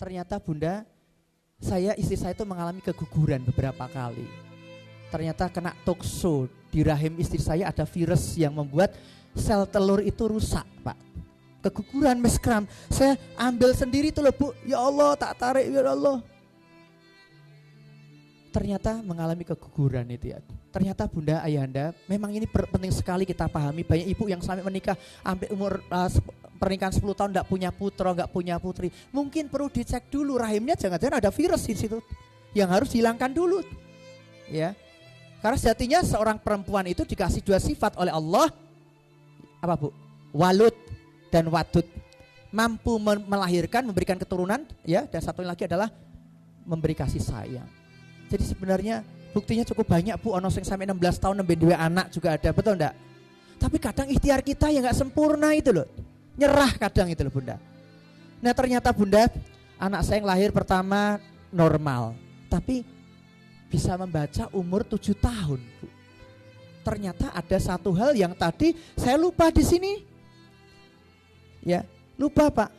Ternyata bunda, istri saya itu mengalami keguguran beberapa kali. Ternyata kena tokso, di rahim istri saya ada virus yang membuat sel telur itu rusak, Pak. Keguguran meskram. Saya ambil sendiri tuh loh, Bu. Ya Allah, tak tarik ya Allah. Ternyata mengalami keguguran itu ya. Ternyata bunda, ayahanda, memang ini penting sekali kita pahami. Banyak ibu yang sampai menikah sampai umur pernikahan 10 tahun enggak punya putra, enggak punya putri. Mungkin perlu dicek dulu rahimnya, jangan-jangan ada virus di situ yang harus dihilangkan dulu. Ya. Karena sejatinya seorang perempuan itu dikasih 2 sifat oleh Allah. Apa, Bu? Walud dan wadud. Mampu melahirkan, memberikan keturunan, ya, dan satu lagi adalah memberi kasih sayang. Jadi sebenarnya buktinya cukup banyak, Bu. Ono sing sampai 16 tahun nembe duwe anak juga ada, betul enggak? Tapi kadang ikhtiar kita yang enggak sempurna itu loh. Nyerah kadang itu loh, Bunda. Nah, ternyata Bunda, anak saya yang lahir pertama normal, tapi bisa membaca umur 7 tahun, Bu. Ternyata ada satu hal yang tadi saya lupa di sini. Ya, lupa, Pak.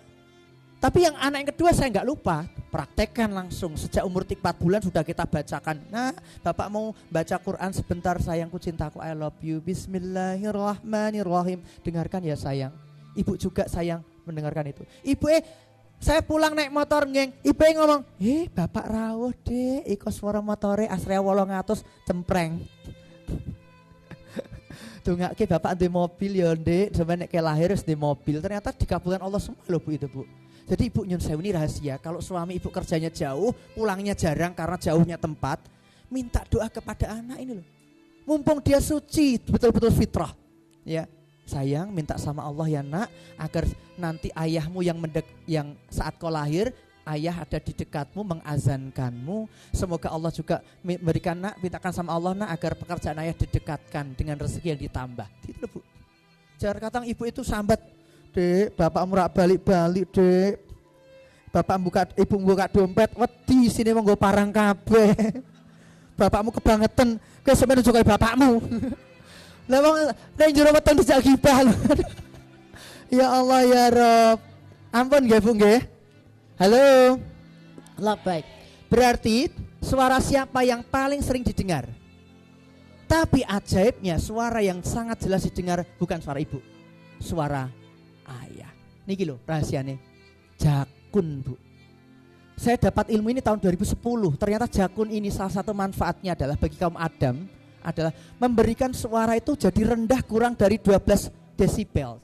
Tapi yang anak yang kedua saya enggak lupa. Praktekkan langsung sejak umur 4 bulan sudah kita bacakan. Nah, Bapak mau baca Quran sebentar sayangku cintaku, I love you, bismillahirrahmanirrahim. Dengarkan ya sayang. Ibu juga sayang mendengarkan itu. Ibu saya pulang naik motor ngeng. Ibu ngomong, bapak rawuh deh, iko suara motore Astrea 800 cempreng. Dongake bapak di mobil ya ndek, sampai nek lahir wis di mobil. Ternyata dikabulkan Allah semua loh, Bu, itu, Bu. Jadi Ibu nyun sewu ini rahasia. Kalau suami Ibu kerjanya jauh, pulangnya jarang karena jauhnya tempat, minta doa kepada anak ini loh. Mumpung dia suci, betul-betul fitrah. Ya, sayang minta sama Allah ya nak, agar nanti ayahmu yang saat kau lahir, ayah ada di dekatmu mengazankanmu. Semoga Allah juga memberikan nak, mintakan sama Allah nak agar pekerjaan ayah didekatkan dengan rezeki yang ditambah. Gitu loh, Bu. Jangan katang Ibu itu sambat. Dek, bapakmu rak balik-balik, Dek. Ibu buka dompet, wedi sini mau nggo parang kabeh. Bapakmu kebangetan, kowe sampeyan nunjuk bapakmu. Lah wong nek njero weteng dijak gibah. Ya Allah ya Rob. Ampun nggih, Bu nggih. Halo. Allah baik. Berarti suara siapa yang paling sering didengar? Tapi ajaibnya suara yang sangat jelas didengar bukan suara ibu. Suara ayah. Niki lho rahasiane. Jakun, Bu. Saya dapat ilmu ini tahun 2010. Ternyata jakun ini salah satu manfaatnya adalah bagi kaum Adam adalah memberikan suara itu jadi rendah kurang dari 12 desibel.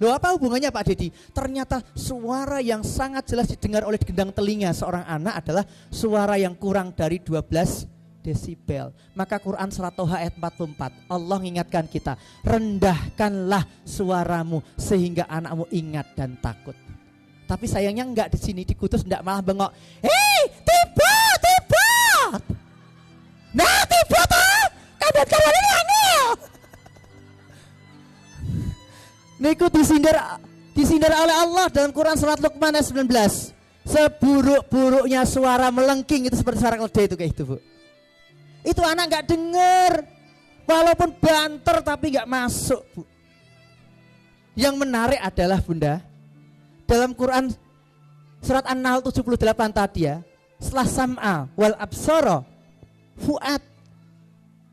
Loh, apa hubungannya Pak Dedi? Ternyata suara yang sangat jelas didengar oleh gendang telinga seorang anak adalah suara yang kurang dari 12 desibel. Maka Quran Surat Toha ayat 44, Allah mengingatkan kita, rendahkanlah suaramu sehingga anakmu ingat dan takut. Tapi sayangnya enggak di sini di Kudus enggak malah bengok. Tiba. Nah, tiba toh. Kadet kawan ini aneh. Niku disindir oleh Allah dalam Quran Surat Luqman ayat 19. Seburuk-buruknya suara melengking itu seperti suara keledai itu kayak itu, Bu. Itu anak enggak dengar. Walaupun banter tapi enggak masuk, Bu. Yang menarik adalah Bunda, dalam Quran surat An-Nahl 78 tadi ya, setelah sam'a wal absara, fuad,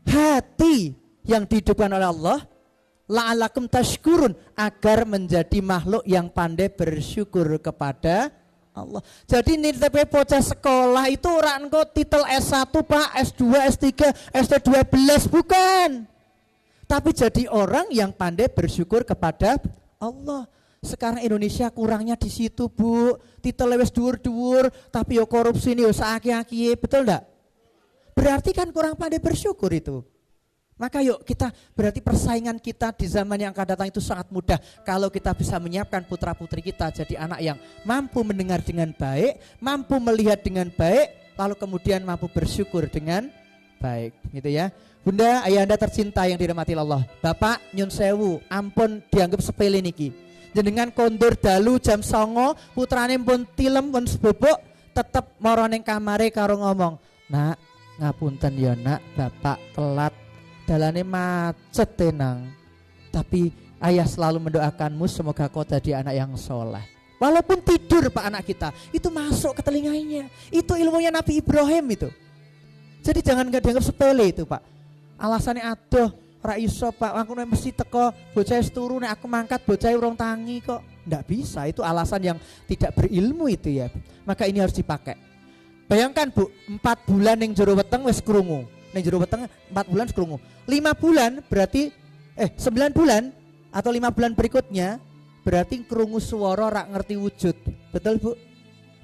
hati yang dihidupkan oleh Allah, la'alakum tashkurun, agar menjadi makhluk yang pandai bersyukur kepada Allah. Jadi nilai bocah sekolah itu orang kok titel S1 Pak, S2, S3, ST12 bukan. Tapi jadi orang yang pandai bersyukur kepada Allah. Sekarang Indonesia kurangnya di situ, Bu. Titel wis dhuwur-dhuwur tapi yo korupsi ini yo saaki-aki, betul enggak? Berarti kan kurang pandai bersyukur itu. Maka yuk kita berarti persaingan kita di zaman yang akan datang itu sangat mudah kalau kita bisa menyiapkan putra-putri kita jadi anak yang mampu mendengar dengan baik, mampu melihat dengan baik, lalu kemudian mampu bersyukur dengan baik, gitu ya. Bunda, ayahanda tercinta yang dirahmati Allah. Bapak nyun sewu, ampun dianggap sepele niki. Jenengan kondur dalu jam 09.00 putrane pun tilem pun sebobok tetep mara ning kamare karo ngomong, "Nak, ngapunten ya Nak, Bapak telat. Dalane macet tenang. Tapi ayah selalu mendoakanmu semoga kau jadi anak yang soleh." Walaupun tidur Pak anak kita, itu masuk ke telinganya. Itu ilmunya Nabi Ibrahim itu. Jadi jangan nggak dianggap sepele itu Pak. Alasannya aduh, ora iso Pak, aku mesti teko bocah turu nek aku mangkat bocah urung tangi kok. Nggak bisa, itu alasan yang tidak berilmu itu ya. Maka ini harus dipakai. Bayangkan Bu, 4 bulan ning jero weteng wis krungu. Ning jero weteng 4 bulan krungu. 5 bulan berarti 9 bulan atau 5 bulan berikutnya berarti krungu swara rak ngerti wujud. Betul Bu?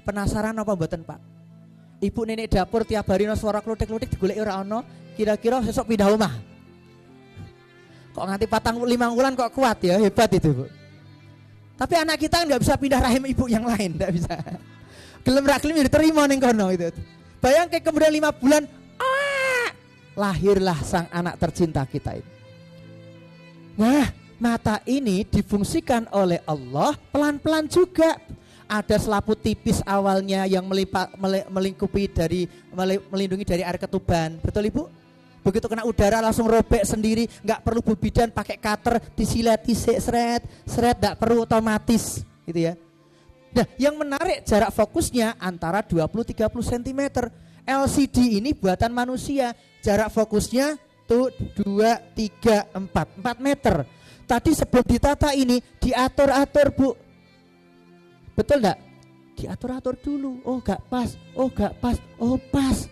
Penasaran apa mboten Pak? Ibu nenek dapur tiap hari no suara klutik-klutik digoleki ora ono, kira-kira sesuk pindah omah. Kok nganti 4-5 bulan kok kuat ya, hebat itu Bu. Tapi anak kita enggak bisa pindah rahim ibu yang lain, enggak bisa. Gelem ra gelem diterima ning kono itu. Bayangke kemudian 5 bulan lahirlah sang anak tercinta kita ini. Nah, mata ini difungsikan oleh Allah pelan-pelan juga. Ada selaput tipis awalnya yang melindungi dari air ketuban. Betul Ibu? Begitu kena udara langsung robek sendiri, nggak perlu bubidan pakai cutter disilet seret, nggak perlu otomatis gitu ya. Nah, yang menarik jarak fokusnya antara 20-30 cm. LCD ini buatan manusia, jarak fokusnya tuh 2, 3, 4 meter. Tadi sebelum ditata ini diatur-atur Bu. Betul enggak? Diatur-atur dulu. Oh gak pas, oh gak pas, oh pas.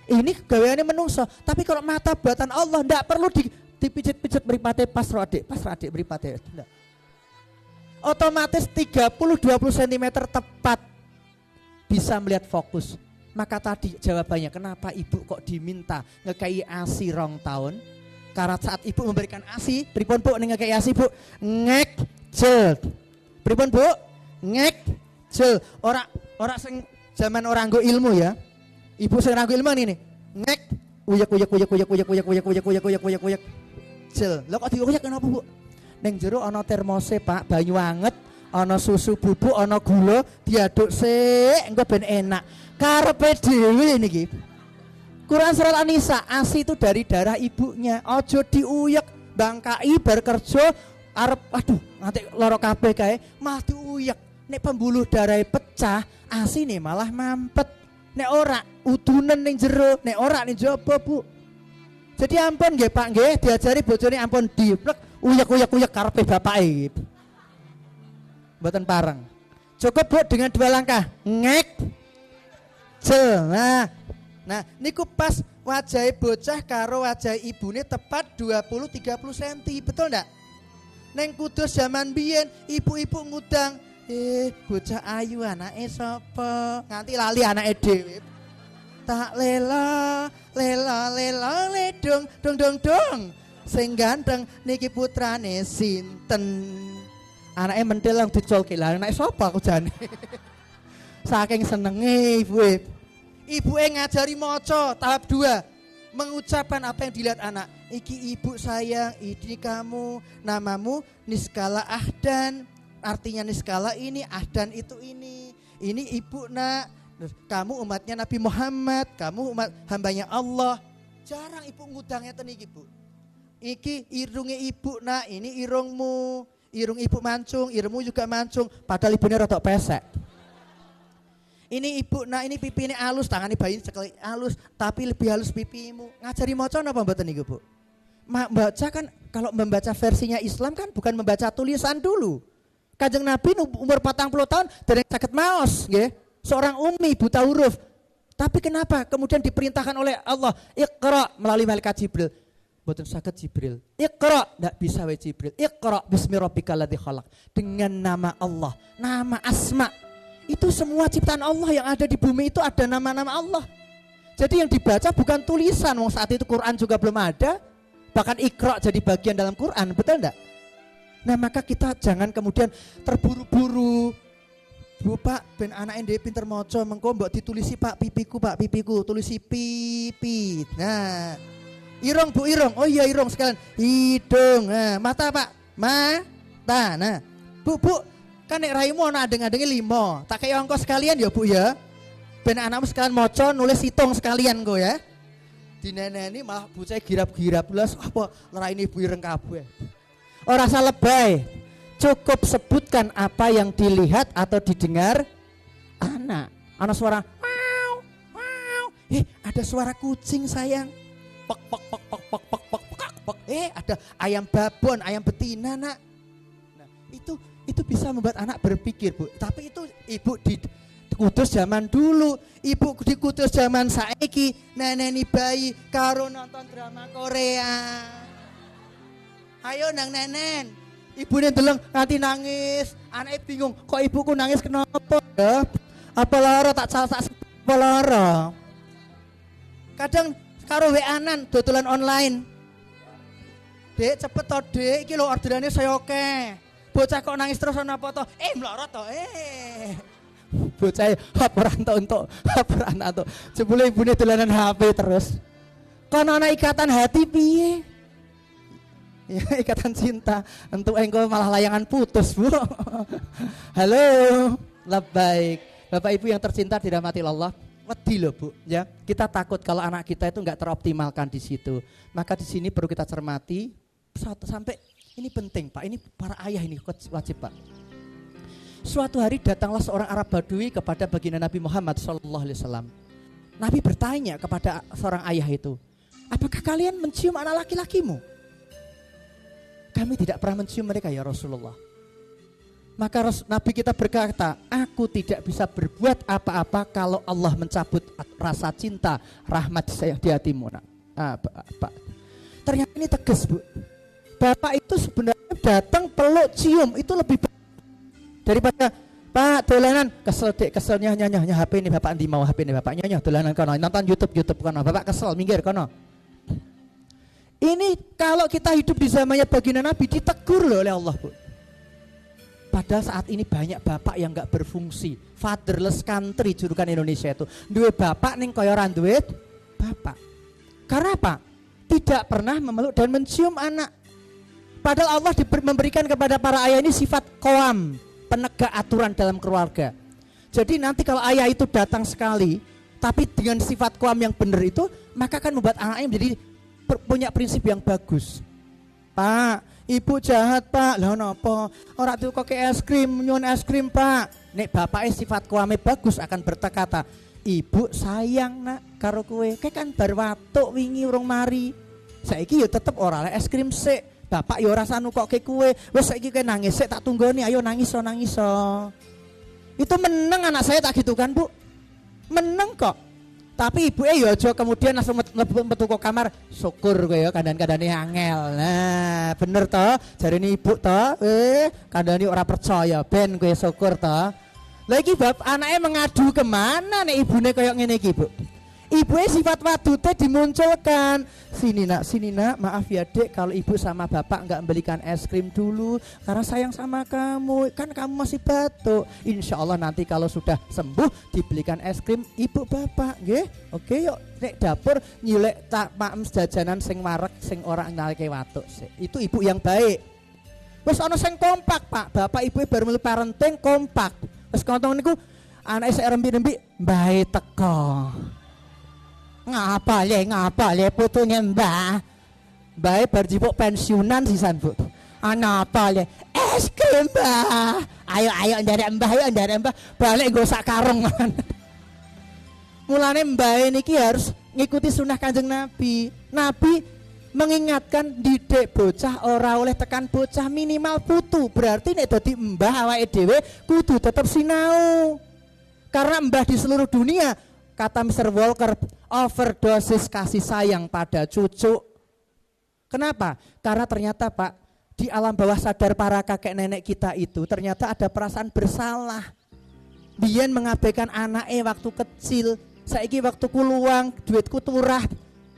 Ini gaweane menungso. Tapi kalau mata buatan Allah enggak perlu dipijit-pijit mripate pas radik mripate. Enggak. Otomatis 30-20 cm tepat bisa melihat fokus. Maka tadi jawabannya kenapa ibu kok diminta ngekei ASI 2 tahun? Karena saat ibu memberikan ASI, pripun Bu ning ngekei ASI Bu? Ngek jel. Pripun Bu? Ngek jel. Ora sing zaman orang nggo ilmu ya. Ibu sing nganggo ilmu ini. Ngek uyek jel. Lah kok diuyek kenapa Bu? Ning jero ana termose Pak, banyu anget, ana susu bubuk, ana gula, diaduk sik engko ben enak. Karepe dhewe niki. Quran surat An-Nisa, ASI itu dari darah ibunya. Ojo diuyek, bangkai bar kerja arep aduh nanti loro kabeh kae malah diuyek. Nek pembuluh darah pecah, ASI nih malah mampet. Nek ora udunen ning jero, nek ora ning jaba Bu. Jadi ampun nggih Pak nggih, diajari bojone ampun diplek uyek karepe bapake. Mboten pareng. Cukup Bu dengan 2 langkah. Ngek. Jel. Nah, niku pas wajah bocah karo wajah ibune tepat 20-30 cm, betul ndak? Neng Kudus zaman biyen ibu-ibu ngudang, bocah ayu anake sapa? Nganti lali anake dhewe. Tak lela ledong dong. Sing ganteng niki putrane sinten? Anake mentil lang dicolke lah, anake sapa aku jane. Saking senenge ibuke ngajari maca tahap 2, mengucapkan apa yang dilihat anak. Iki ibu sayang, ini kamu, namamu Niskala Ahdan, artinya Niskala ini, Ahdan itu ini ibu nak, kamu umatnya Nabi Muhammad, kamu umat hambanya Allah. Jarang ibu ngudangnya teniki Bu. Iki irungnya ibu nak, ini irungmu, irung ibu mancung, irungmu juga mancung, padahal ibunya rotok pesek. Ini ibu, nah ini pipi ini halus, tangan ini bayi sekali halus, tapi lebih halus pipimu. Ngajari maca napa mboten niku Bu? Baca kan kalau membaca versinya Islam kan bukan membaca tulisan dulu. Kanjeng Nabi umur 40 tahun dereng saged maos nggih. Seorang ummi buta huruf. Tapi kenapa kemudian diperintahkan oleh Allah Iqra melalui malaikat Jibril? Mboten saged Jibril. Iqra, ndak bisa wae Jibril. Iqra bismi rabbikal ladzi khalaq. Dengan nama Allah, nama asma. Itu semua ciptaan Allah yang ada di bumi itu ada nama-nama Allah. Jadi yang dibaca bukan tulisan, wong saat itu Quran juga belum ada. Bahkan Iqra jadi bagian dalam Quran, betul enggak? Nah maka kita jangan kemudian terburu-buru. Bu Pak, ben anak dhewe pinter maca, mengko mbok ditulisi Pak pipiku, tulisi pipi. Nah, irung Bu irung. Oh iya irung sekalian. Hidung. Nah, mata Pak. Mata. Nah, Bu kan nek raimu ana adeng-adenge 5. Tak kaya ongkos sekalian ya Bu ya. Ben anakmu sekalian maca nulis hitung sekalian kok ya. Dineneni malah bocah girap-girap. Lah apa leraine ibu ireng kabeh. Ora usah lebay. Cukup sebutkan apa yang dilihat atau didengar anak. Ada suara wow, wow. Ada suara kucing sayang. Pok pok pok pok pok pok pok pok pok. Ada ayam babon, ayam betina nak. Nah, itu bisa membuat anak berpikir, Bu. Tapi itu ibu di Kudus zaman dulu, ibu di Kudus zaman saiki neneni bayi karo nonton drama Korea. Ayo nang nenen, ibunya deleng nanti nangis, anaknya bingung, kok ibuku nangis kenapa ya? Apa lara tak salah apa lara? Kadang karo WA-an dodolan online. Dek cepet to dek, iki lho orderannya saya oke. Bocah kok nangis terus ana apa to? Mloro to. Bocah haperan to. Jebule ibune dolanan HP terus. Kono ana ikatan hati piye? Ya, ikatan cinta. Entuk engko malah layangan putus, Bu. Halo, labbaik. Bapak Ibu yang tercinta dirahmati Allah. Wedi loh, Bu, ya. Kita takut kalau anak kita itu enggak teroptimalkan di situ. Maka di sini perlu kita cermati sampai ini penting, Pak. Ini para ayah ini wajib, Pak. Suatu hari datanglah seorang Arab Badui kepada baginda Nabi Muhammad SAW. Nabi bertanya kepada seorang ayah itu, apakah kalian mencium anak laki-lakimu? Kami tidak pernah mencium mereka ya Rasulullah. Maka Nabi kita berkata, aku tidak bisa berbuat apa-apa kalau Allah mencabut rasa cinta, rahmat saya di hatimu. Pak. Ternyata ini tegas, Bu. Bapak itu sebenarnya datang peluk cium itu lebih daripada Pak dolanan keselnya nyanyi HP ini Bapak mau HP ini Bapak nyanyi dolanan kono nonton YouTube kono Bapak kesel minggir kono. Ini kalau kita hidup di zamannya baginda Nabi ditegur loh oleh Allah, Bu. Padahal saat ini banyak bapak yang enggak berfungsi, fatherless country julukan Indonesia itu. Duwe bapak ning kaya ora duwe bapak. Karena apa? Tidak pernah memeluk dan mencium anak. Padahal Allah memberikan kepada para ayah ini sifat qawam, penegak aturan dalam keluarga. Jadi nanti kalau ayah itu datang sekali, tapi dengan sifat qawam yang benar itu, maka akan membuat anaknya menjadi punya prinsip yang bagus. Pak, ibu jahat Pak, lah napa? Ora tuku es krim, nyuwun es krim Pak. Nek bapaknya sifat qawame bagus akan berkata, ibu sayang nak karo kowe, kayak kan bar watuk wingi urung mari. Saiki yo tetep ora es krim sik. Bapak ya ora sanu kok ke kue, wes saiki kowe nangis sik tak tunggoni, ayo nangis. Itu meneng anak saya tak gitu kan, Bu. Meneng kok. Tapi ibu ya aja kemudian langsung metu ke kamar, syukur kowe ya kandhan-kandhane angel. Nah, bener toh, jarene ibu toh, kandhane ora percaya, ben kowe syukur toh. Lah iki bab anake mengadu kemana nek ibune koyo ngene iki, Bu? Ibunya sifat wadute dimunculkan. Sini nak, maaf ya dek kalau ibu sama bapak enggak belikan es krim dulu karena sayang sama kamu, kan kamu masih batuk. Insya Allah nanti kalau sudah sembuh dibelikan es krim ibu bapak, nggih? Oke yuk, nek dapur nyilek tak maem jajanan sing wareg sing ora nalike watuk sik. Itu ibu yang baik. Wes ana sing kompak, Pak. Bapak ibu baru mulai parenting kompak. Wes kontong niku anake sik rembi-rembi mbae teko. Ngapa le putunya mbah bar jipuk pensiunan sisan, Bu. Apa le es krim mbah, ayo ndarek mbah balik nggo sak karung. Mulane mbah niki harus ngikuti sunah Kanjeng Nabi mengingatkan didik bocah ora oleh tekan bocah minimal putu, berarti nek dadi mbah awake dhewe kudu tetep sinau karena mbah di seluruh dunia, kata Mr. Walker, overdosis kasih sayang pada cucu. Kenapa? Karena ternyata Pak, di alam bawah sadar para kakek nenek kita itu ternyata ada perasaan bersalah. Biyen mengabaikan anaknya waktu kecil, saiki waktu luang, duitku turah.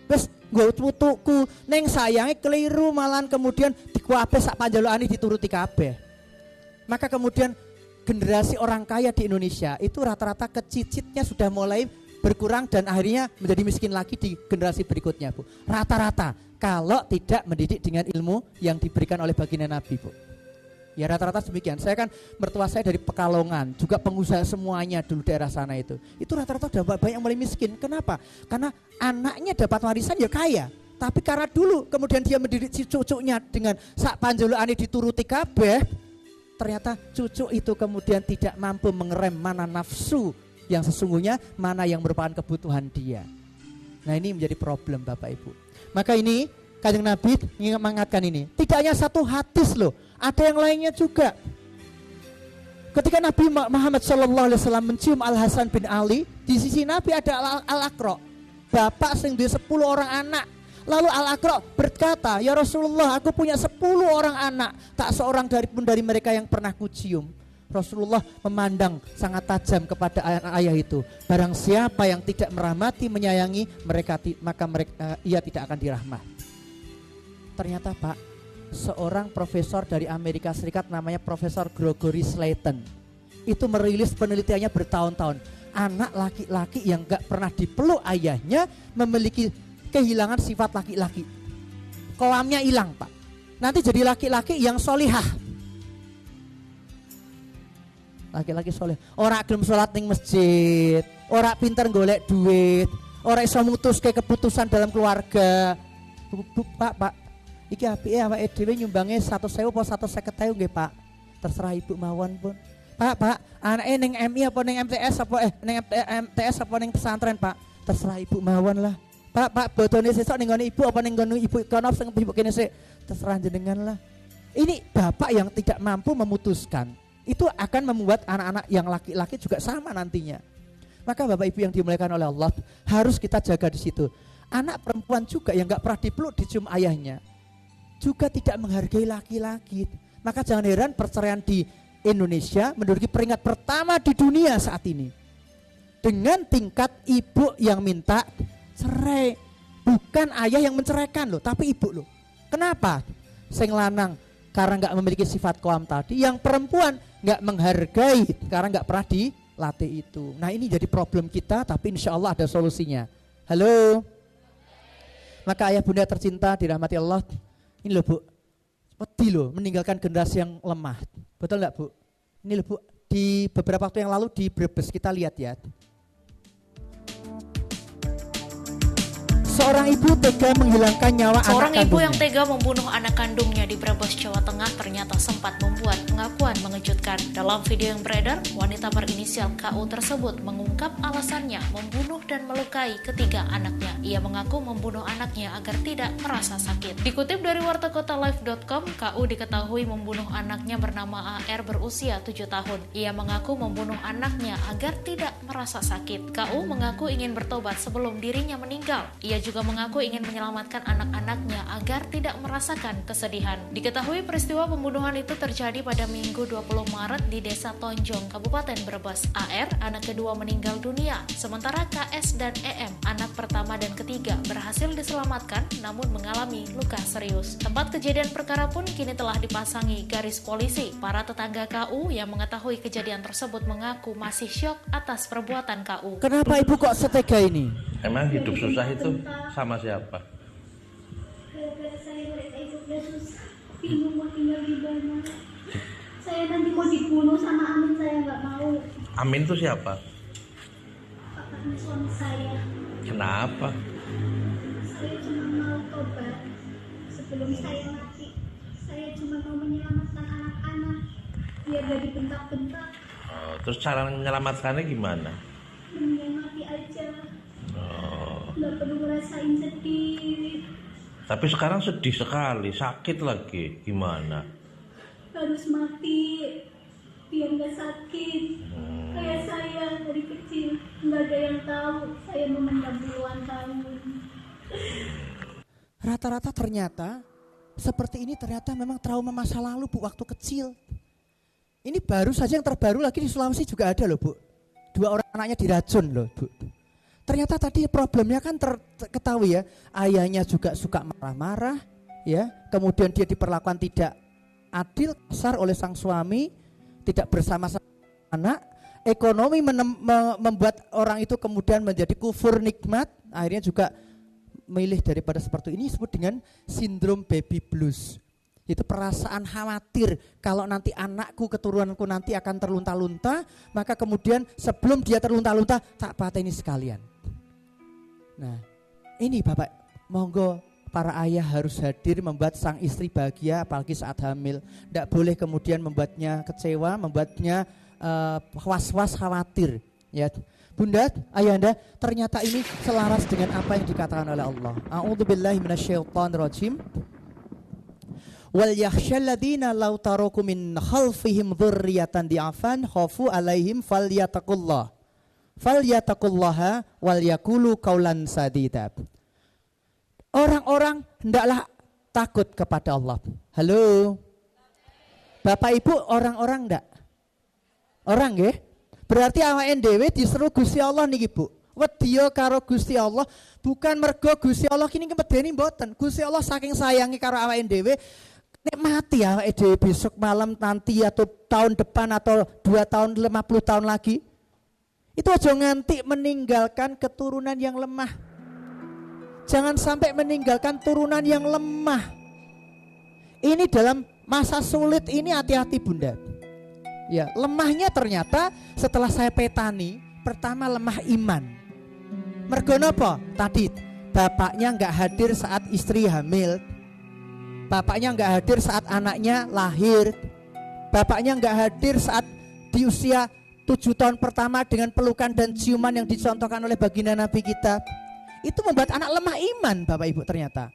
Wes nggo putuku, neng sayange keliru malahan kemudian dikuape sak panjalukane dituruti kabeh. Maka kemudian generasi orang kaya di Indonesia itu rata-rata kecicitnya sudah mulai berkurang dan akhirnya menjadi miskin lagi di generasi berikutnya, Bu. Rata-rata kalau tidak mendidik dengan ilmu yang diberikan oleh baginda Nabi, Bu. Ya rata-rata demikian. Saya kan mertua saya dari Pekalongan, juga pengusaha semuanya dulu daerah sana itu. Itu rata-rata udah banyak yang mulai miskin. Kenapa? Karena anaknya dapat warisan ya kaya. Tapi karena dulu kemudian dia mendidik si cucunya dengan sak panjalukane dituruti kabeh, ternyata cucu itu kemudian tidak mampu mengerem mana nafsu yang sesungguhnya, mana yang merupakan kebutuhan dia. Nah ini menjadi problem Bapak Ibu. Maka ini Kanjeng Nabi mengingatkan ini. Tidak hanya satu hadis loh, ada yang lainnya juga. Ketika Nabi Muhammad SAW mencium Al Hasan bin Ali, di sisi Nabi ada Al-Aqra, bapak sing duwe 10 orang anak. Lalu Al-Aqra berkata, ya Rasulullah, aku punya 10 orang anak, tak seorang pun dari mereka yang pernah kucium. Rasulullah memandang sangat tajam kepada ayah itu. Barang siapa yang tidak merahmati, menyayangi mereka, maka ia tidak akan dirahmat. Ternyata Pak, seorang profesor dari Amerika Serikat namanya Profesor Gregory Slayton itu merilis penelitiannya bertahun-tahun. Anak laki-laki yang gak pernah dipeluk ayahnya memiliki kehilangan sifat laki-laki. Kolamnya hilang Pak. Nanti jadi laki-laki yang solihah. Laki-laki soleh. Orang gelem sholat ning masjid, orang pinter golek duit, orang iso mutuske keputusan dalam keluarga. Pak, iki apike awake dhewe nyumbange 100.000 apa 150.000 nggih Pak. Terserah Ibu mawon pun. Pak, anake ning MI apa ning MTS apa ning MTS apa ning pesantren Pak. Terserah Ibu mawon lah. Pak, bodone sesuk ning ngene Ibu apa ning ngene Ibu kono sing Ibu kene sik. Terserah jenengan lah. Ini bapak yang tidak mampu memutuskan. Itu akan membuat anak-anak yang laki-laki juga sama nantinya. Maka Bapak Ibu yang dimuliakan oleh Allah, harus kita jaga di situ. Anak perempuan juga yang gak pernah dipeluk dicium ayahnya juga tidak menghargai laki-laki. Maka jangan heran perceraian di Indonesia menduduki peringkat pertama di dunia saat ini. Dengan tingkat ibu yang minta cerai. Bukan ayah yang menceraikan loh, tapi ibu loh. Kenapa? Sing lanang karena gak memiliki sifat qawam tadi, yang perempuan gak menghargai karena gak pernah dilatih itu. Nah ini jadi problem kita, tapi insya Allah ada solusinya. Halo. Maka ayah bunda tercinta dirahmati Allah, ini loh Bu, wedi loh meninggalkan generasi yang lemah. Betul gak Bu? Ini loh Bu, di beberapa waktu yang lalu di Brebes kita lihat ya. Seorang ibu tega menghilangkan nyawa anak kandungnya. Seorang ibu yang tega membunuh anak kandungnya di Brebes, Jawa Tengah ternyata sempat membuat pengakuan mengejutkan. Dalam video yang beredar, wanita berinisial KU tersebut mengungkap alasannya membunuh dan melukai ketiga anaknya. Ia mengaku membunuh anaknya agar tidak merasa sakit. Dikutip dari wartakotalive.com, KU diketahui membunuh anaknya bernama AR berusia 7 tahun. Ia mengaku membunuh anaknya agar tidak merasa sakit. KU mengaku ingin bertobat sebelum dirinya meninggal. Ia juga mengaku ingin menyelamatkan anak-anaknya agar tidak merasakan kesedihan. Diketahui peristiwa pembunuhan itu terjadi pada Minggu 20 Maret di Desa Tonjong, Kabupaten Brebes. AR, anak kedua, meninggal dunia, sementara KS dan EM, anak pertama dan ketiga, berhasil diselamatkan namun mengalami luka serius. Tempat kejadian perkara pun kini telah dipasangi garis polisi. Para tetangga KU yang mengetahui kejadian tersebut mengaku masih syok atas perbuatan KU. Kenapa ibu kok setega ini? Emang hidup susah itu sama siapa? Gara-gara saya hidupnya susah, bingung mau tinggal di mana. Saya nanti mau dibunuh sama Amin, saya nggak mau. Amin itu siapa? Kakaknya suami saya. Kenapa? Saya cuma mau tobat sebelum saya mati. Saya cuma mau menyelamatkan anak-anak biar gak dibentak-bentak. Oh, terus cara menyelamatkannya gimana? Mendingan mati aja. Oh, Nggak perlu ngerasain sedih. tapi sekarang sedih sekali, sakit lagi, gimana? Harus mati biar nggak sakit. Kayak saya dari kecil nggak ada yang tahu saya memendam puluhan tahun. Rata-rata ternyata seperti ini ternyata memang trauma masa lalu Bu, waktu kecil. Ini baru saja yang terbaru lagi di Sulawesi juga ada loh Bu. 2 orang anaknya diracun loh Bu. Ternyata tadi problemnya kan ketahui ya, ayahnya juga suka marah-marah ya, kemudian dia diperlakukan tidak adil, kasar oleh sang suami, tidak bersama-sama anak, ekonomi membuat orang itu kemudian menjadi kufur nikmat, akhirnya juga milih daripada seperti ini, disebut dengan sindrom baby blues. Itu perasaan khawatir kalau nanti anakku, keturunanku nanti akan terlunta-lunta, maka kemudian sebelum dia terlunta-lunta tak pateni sekalian. Nah, ini Bapak, monggo para ayah harus hadir membuat sang istri bahagia apalagi saat hamil. Tidak boleh kemudian membuatnya kecewa, membuatnya was-was, khawatir. Ya, Bunda, ayahanda, ternyata ini selaras dengan apa yang dikatakan oleh Allah. A'udzubillahi minasyaitonirrajim. Wal yakhshal ladzina law taraku min khalfihim dzurriyyatan di'afan khafu alaihim falyataqullaha wal yaqulu qaulan sadida. Orang-orang hendaklah takut kepada Allah. Halo. Bapak Ibu orang-orang ndak? Orang nggih? Berarti awake dhewe diseru Gusti Allah niki, Bu. Wedya karo Gusti Allah bukan mergo Gusti Allah kini medeni mboten. Gusti Allah saking sayangi karo awake dhewe nek mati awake dhewe besok malam nanti atau tahun depan atau 2 tahun 50 tahun lagi itu aja nganti meninggalkan keturunan yang lemah. Jangan sampai meninggalkan turunan yang lemah. Ini dalam masa sulit ini hati-hati Bunda. Ya, lemahnya ternyata setelah saya petani, pertama lemah iman. Mergo napa? Tadi bapaknya enggak hadir saat istri hamil. Bapaknya enggak hadir saat anaknya lahir. Bapaknya enggak hadir saat di usia 7 tahun pertama dengan pelukan dan ciuman yang dicontohkan oleh baginda Nabi kita. Itu membuat anak lemah iman Bapak Ibu ternyata.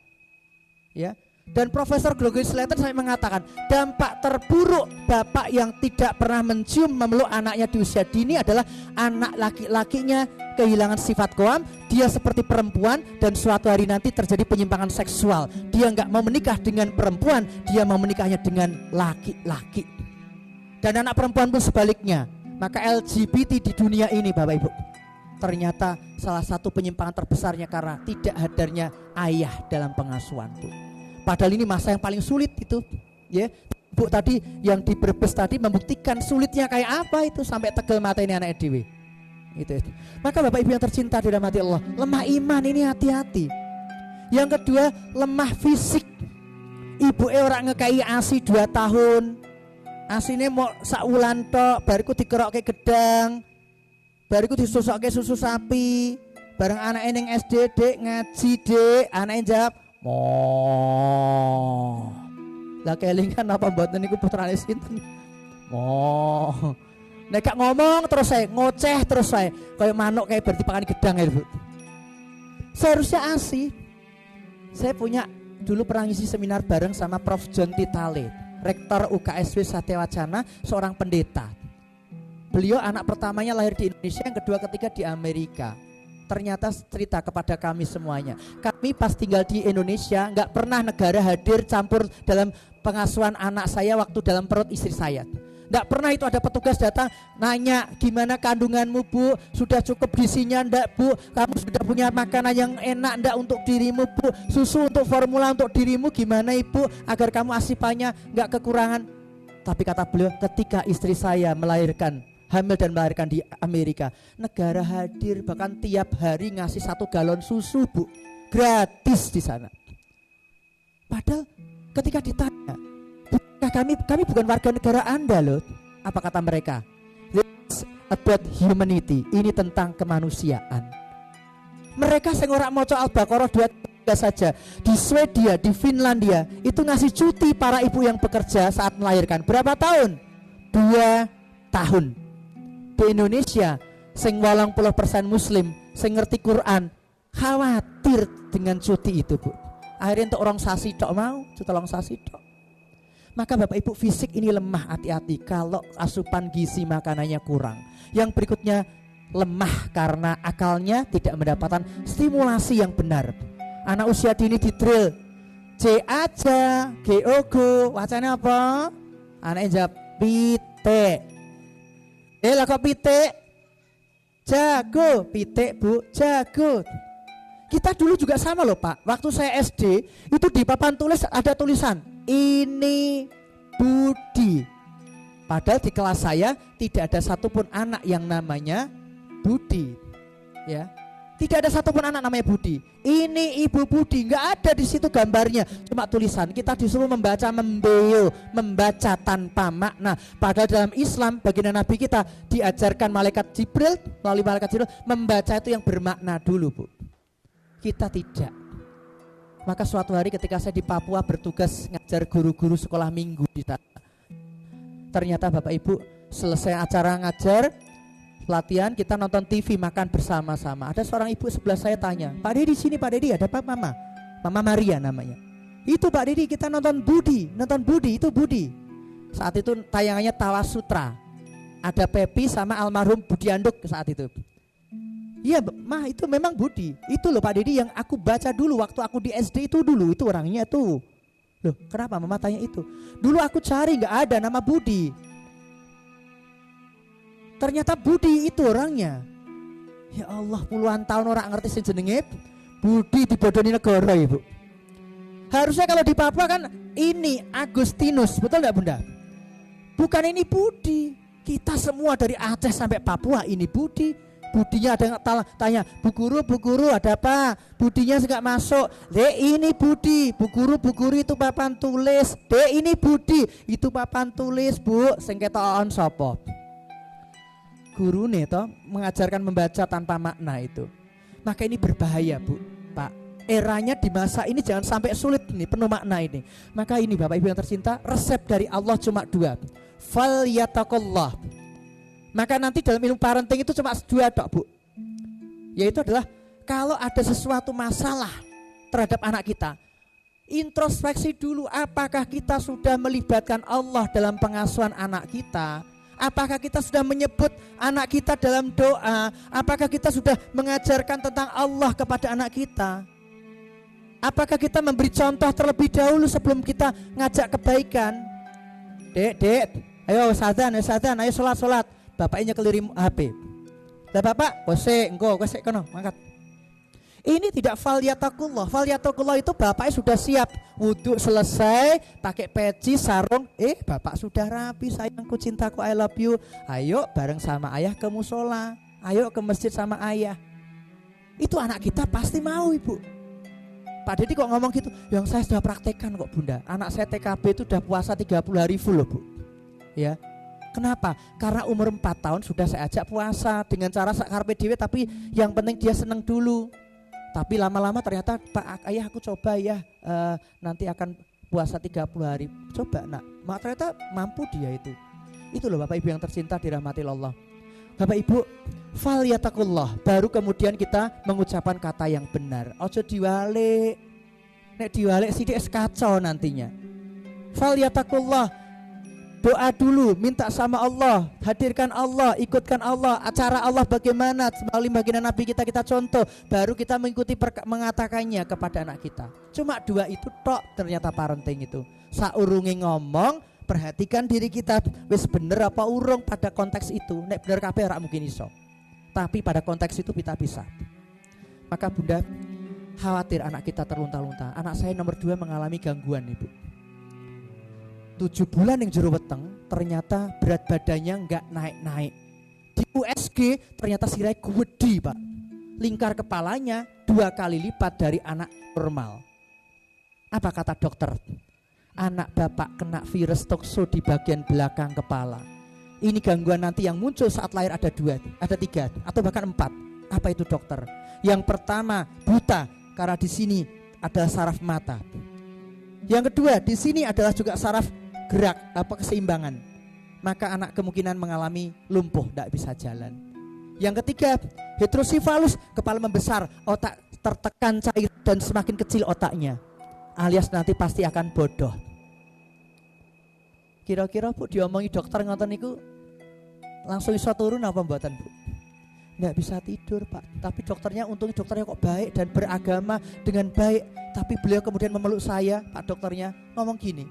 Ya. Dan Profesor Gregory Slater sampai mengatakan dampak terburuk bapak yang tidak pernah mencium memeluk anaknya di usia dini adalah anak laki-lakinya kehilangan sifat qawam, dia seperti perempuan dan suatu hari nanti terjadi penyimpangan seksual. Dia enggak mau menikah dengan perempuan, dia mau menikahnya dengan laki-laki. Dan anak perempuan pun sebaliknya. Maka LGBT di dunia ini Bapak Ibu ternyata salah satu penyimpangan terbesarnya karena tidak hadirnya ayah dalam pengasuhan, Bu. Padahal ini masa yang paling sulit itu, ya. Bu tadi yang di Brebes tadi membuktikan sulitnya kayak apa itu sampai tegel mata ini anak dewe. Itu. Maka Bapak Ibu yang tercinta di dalam hati Allah, lemah iman ini hati-hati. Yang kedua, lemah fisik. Ibu orang ngekai ASI 2 tahun. Asine mau saulan tok, bariku dikerokke gedang. Bariku disusukke susu sapi. Bareng anake ning SD, Dek, ngaji, Dek. Anake jawab, "Mo." Lah kelingan apa mboten niku putrane sinten? Mo. Nek gak ngomong terus saya ngoceh terus saya kayak manuk kayak berarti pakan gedang ya, Bu. Seharusnya ASI. Saya punya dulu pernah ngisi seminar bareng sama Prof. John Titale, Rektor UKSW Satyawacana, seorang pendeta. Beliau anak pertamanya lahir di Indonesia, yang kedua ketiga di Amerika. Ternyata cerita kepada kami semuanya, kami pas tinggal di Indonesia nggak pernah negara hadir campur dalam pengasuhan anak saya waktu dalam perut istri saya. Nggak pernah itu ada petugas datang nanya gimana kandunganmu, Bu, sudah cukup gizinya ndak, Bu, kamu sudah punya makanan yang enak ndak untuk dirimu, Bu, susu untuk formula untuk dirimu gimana Ibu agar kamu asupannya nggak kekurangan. Tapi kata beliau, ketika istri saya melahirkan, hamil dan melahirkan di Amerika, negara hadir bahkan tiap hari ngasih 1 galon susu, Bu, gratis di sana. Padahal ketika ditanya, kami bukan warga negara Anda loh. Apa kata mereka? This about humanity. Ini tentang kemanusiaan. Mereka sing ora maca Al-Baqarah 2 saja. Di Swedia, di Finlandia itu ngasih cuti para ibu yang bekerja saat melahirkan. Berapa tahun? 2 tahun. Di Indonesia sing 80% muslim, sing ngerti Quran, khawatir dengan cuti itu, Bu. Akhirnya untuk orang sasi tok mau, cuti orang sasi tok. Maka Bapak Ibu fisik ini lemah, hati-hati kalau asupan gizi makanannya kurang. Yang berikutnya lemah karena akalnya tidak mendapatkan stimulasi yang benar. Anak usia dini di-drill C aja, G-O-Go, wacana apa? Anaknya jawab pitik. Lah kok pitik? Jago, pitik, Bu, jago. Kita dulu juga sama loh, Pak. Waktu saya SD itu di papan tulis ada tulisan ini Budi. Padahal di kelas saya tidak ada satupun anak yang namanya Budi, ya. Tidak ada satupun anak namanya Budi. Ini Ibu Budi, nggak ada di situ gambarnya, cuma tulisan. Kita disuruh membaca membeo, membaca tanpa makna. Padahal dalam Islam baginda Nabi kita diajarkan malaikat Jibril, melalui malaikat Jibril membaca itu yang bermakna dulu, Bu. Kita tidak. Maka suatu hari ketika saya di Papua bertugas ngajar guru-guru sekolah minggu di sana. Ternyata Bapak Ibu selesai acara ngajar, latihan, kita nonton TV, makan bersama-sama. Ada seorang ibu sebelah saya tanya, Pak Dedi sini, Pak Dedi, ada Pak Mama? Mama Maria namanya. Itu Pak Dedi, kita nonton Budi, itu Budi. Saat itu tayangannya Tawa Sutra. Ada Pepi sama almarhum Budi Anduk saat itu. Iya Mah, itu memang Budi. Itu loh Pak Dedi yang aku baca dulu waktu aku di SD itu dulu, itu orangnya tuh. Loh kenapa Mama tanya itu? Dulu aku cari gak ada nama Budi. Ternyata Budi itu orangnya. Ya Allah, puluhan tahun orang ngerti sing jenenge Budi dibodoni negara Ibu. Harusnya kalau di Papua kan ini Agustinus, betul gak Bunda? Bukan ini Budi. Kita semua dari Aceh sampai Papua ini Budi. Budinya ada yang tanya, Bu guru ada apa? Budinya enggak masuk. Dek ini Budi, Bu guru itu papan tulis. Dek ini Budi, itu papan tulis Bu. Sing ketokan sapa? Gurune toh mengajarkan membaca tanpa makna itu. Maka ini berbahaya Bu, Pak. Eranya di masa ini jangan sampai sulit nih, penuh makna ini. Maka ini Bapak Ibu yang tercinta, resep dari Allah cuma 2. Fal yataqullah. Maka nanti dalam ilmu parenting itu cuma 2 tok Bu. Yaitu adalah kalau ada sesuatu masalah terhadap anak kita, introspeksi dulu, apakah kita sudah melibatkan Allah dalam pengasuhan anak kita? Apakah kita sudah menyebut anak kita dalam doa? Apakah kita sudah mengajarkan tentang Allah kepada anak kita? Apakah kita memberi contoh terlebih dahulu sebelum kita ngajak kebaikan? Dek, ayo sadzan, ayo sholat. Bapaknya kelirim HP. Lah bapak, kose kono, angkat. Ini tidak fal yatakullah. Fal yatakullah itu bapaknya sudah siap, wudhu selesai, pakai peci, sarung. Bapak sudah rapi, sayangku, cintaku, I love you. Ayo bareng sama ayah ke musola. Ayo ke masjid sama ayah. Itu anak kita pasti mau Ibu. Pak Dedi kok ngomong gitu? Yang saya sudah praktekkan kok Bunda. Anak saya TKB itu sudah puasa 30 hari full loh Bu. Ya. Kenapa? Karena umur 4 tahun sudah saya ajak puasa dengan cara sakarpe dhewe, tapi yang penting dia seneng dulu. Tapi lama-lama ternyata Pak Ayah aku coba ya, nanti akan puasa 30 hari. Coba Nak, ternyata mampu dia itu. Itu loh Bapak Ibu yang tercinta dirahmati Allah. Bapak Ibu, fal yatakullah, baru kemudian kita mengucapkan kata yang benar. Ojo diwalik. Nek diwalik sithik kacau nantinya. Fal yatakullah. Doa dulu, minta sama Allah, hadirkan Allah, ikutkan Allah, acara Allah bagaimana, melalui baginda Nabi kita contoh, baru kita mengikuti mengatakannya kepada anak kita. Cuma 2 itu tok ternyata parenting itu. Saurunge ngomong, perhatikan diri kita, wis bener apa urung pada konteks itu. Nek bener kabeh ora mungkin iso. Tapi pada konteks itu kita bisa. Maka Bunda khawatir anak kita terlunta-lunta. Anak saya nomor 2 mengalami gangguan Ibu. 7 bulan yang jero weteng, ternyata berat badannya enggak naik-naik. Di USG ternyata sirahnya gede Pak. Lingkar kepalanya 2 kali lipat dari anak normal. Apa kata dokter? Anak Bapak kena virus tokso di bagian belakang kepala. Ini gangguan nanti yang muncul saat lahir ada 2, ada 3 atau bahkan 4. Apa itu dokter? Yang pertama buta karena di sini ada saraf mata. Yang kedua di sini adalah juga saraf gerak keseimbangan, maka anak kemungkinan mengalami lumpuh, tidak bisa jalan. Yang ketiga hidrosifalus, kepala membesar, otak tertekan cair dan semakin kecil otaknya, alias nanti pasti akan bodoh. Kira-kira Bu diomongi dokter ngoten niku langsung iso turun apa mboten Bu? Nggak bisa tidur Pak. Tapi dokternya, untung dokternya kok baik dan beragama dengan baik. Tapi beliau kemudian memeluk saya, Pak dokternya ngomong gini,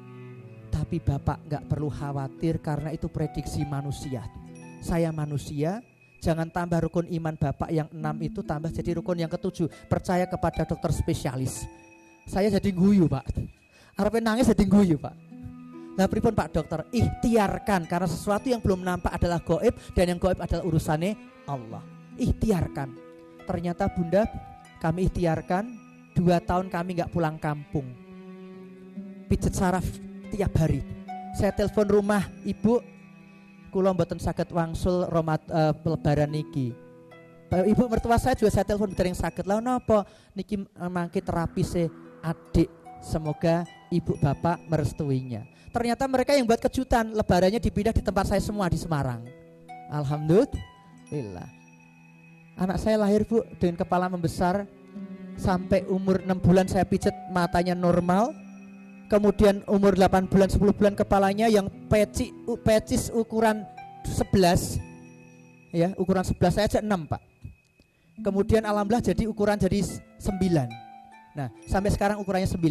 tapi Bapak nggak perlu khawatir karena itu prediksi manusia. Saya manusia, jangan tambah rukun iman Bapak yang 6 itu tambah jadi rukun yang ke-7, percaya kepada dokter spesialis. Saya jadi guyu Pak, arepe nangis jadi guyu Pak. Nah pripun Pak dokter, ikhtiarkan karena sesuatu yang belum nampak adalah gaib dan yang gaib adalah urusannya Allah. Ikhtiarkan. Ternyata Bunda, kami ikhtiarkan 2 tahun kami gak pulang kampung, pijet saraf tiap hari. Saya telepon rumah ibu, kula mboten saged wangsul lebaran niki. Ibu mertua saya juga saya telepon dereng saged. Lah napa niki mangke terapise adik. Semoga ibu bapak merestuinya. Ternyata mereka yang buat kejutan, lebarannya dipindah di tempat saya semua di Semarang. Alhamdulillah. Anak saya lahir Bu dengan kepala membesar. Sampai umur 6 bulan saya pijet matanya normal. Kemudian umur 8 bulan 10 bulan kepalanya yang pecis ukuran 11. Ya, ukuran 11 saya aja 6 Pak. Kemudian alhamdulillah jadi ukuran jadi 9. Nah, sampai sekarang ukurannya 9.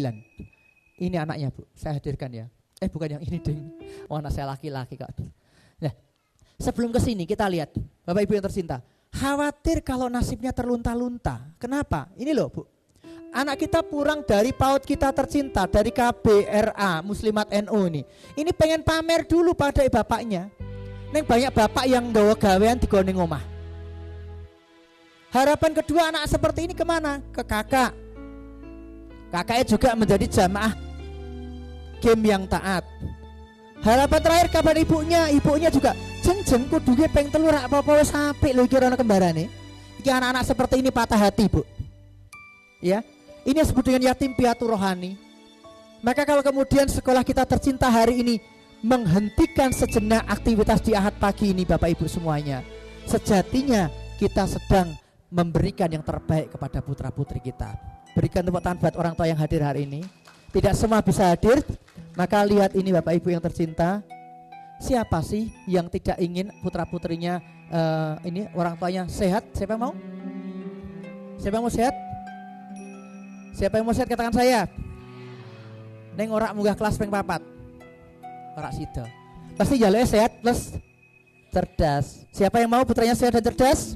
Ini anaknya Bu, saya hadirkan ya. Bukan yang ini ding. Oh, anak saya laki-laki Kak. Nah, sebelum ke sini kita lihat Bapak Ibu yang tercinta. Khawatir kalau nasibnya terlunta-lunta. Kenapa? Ini loh Bu. Anak kita pulang dari PAUD kita tercinta, dari KBRA Muslimat NU ini. Ini pengen pamer dulu pada bapaknya. Neng banyak bapak yang gawe gawean di ning omah. Harapan kedua anak seperti ini kemana? Ke kakak. Kakaknya juga menjadi jamaah game yang taat. Harapan terakhir kapan ibunya juga jeng kuduge peng telur apa-apa wis apik lho iki ana kembarane. Iki anak-anak seperti ini patah hati, Bu. Ya. Ini yang disebut dengan yatim piatu rohani. Maka kalau kemudian sekolah kita tercinta hari ini menghentikan sejenak aktivitas di Ahad pagi ini Bapak Ibu semuanya, sejatinya kita sedang memberikan yang terbaik kepada putra-putri kita. Berikan tepuk tangan buat orang tua yang hadir hari ini. Tidak semua bisa hadir, maka lihat ini Bapak Ibu yang tercinta. Siapa sih yang tidak ingin putra-putrinya ini orang tuanya sehat? Siapa yang mau? Siapa yang mau sehat? Siapa yang mau sehat katakan saya. Neng ora munggah kelas ping 4. Ora sida. Pasti jaluke sehat plus cerdas. Siapa yang mau putranya sehat dan cerdas?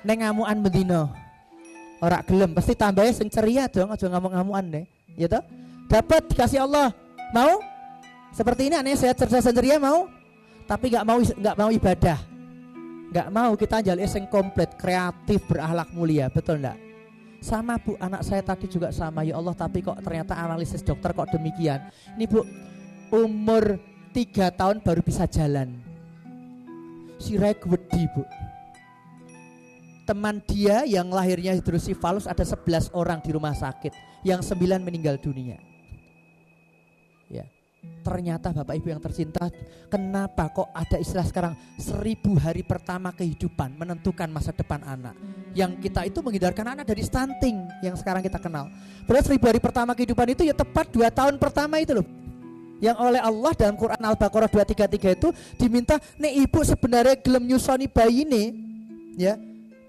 Neng ngamukan bendino. Ora gelem, pasti tambahnya sing ceria dong, aja ngamuk-ngamukan deh. Ya toh? Dapat dikasih Allah. Mau? Seperti ini aneh sehat cerdas dan ceria mau? Tapi enggak mau ibadah. Enggak mau kita jaluke sing komplit, kreatif, berakhlak mulia, betul enggak? Sama Bu, anak saya tadi juga sama. Ya Allah, tapi kok ternyata analisis dokter kok demikian. Ini Bu, umur 3 tahun baru bisa jalan. Sirai gwedi Bu. Teman dia yang lahirnya hidrosifalus ada 11 orang di rumah sakit, yang 9 meninggal dunia. Ya. Ternyata Bapak Ibu yang tercinta, kenapa kok ada istilah sekarang 1000 hari pertama kehidupan menentukan masa depan anak. Yang kita itu menghindarkan anak dari stunting yang sekarang kita kenal. Padahal 1000 hari pertama kehidupan itu ya tepat 2 tahun pertama itu loh. Yang oleh Allah dalam Quran Al-Baqarah 233 itu diminta, nek ibu sebenarnya gelem nyusoni bayi ini, ya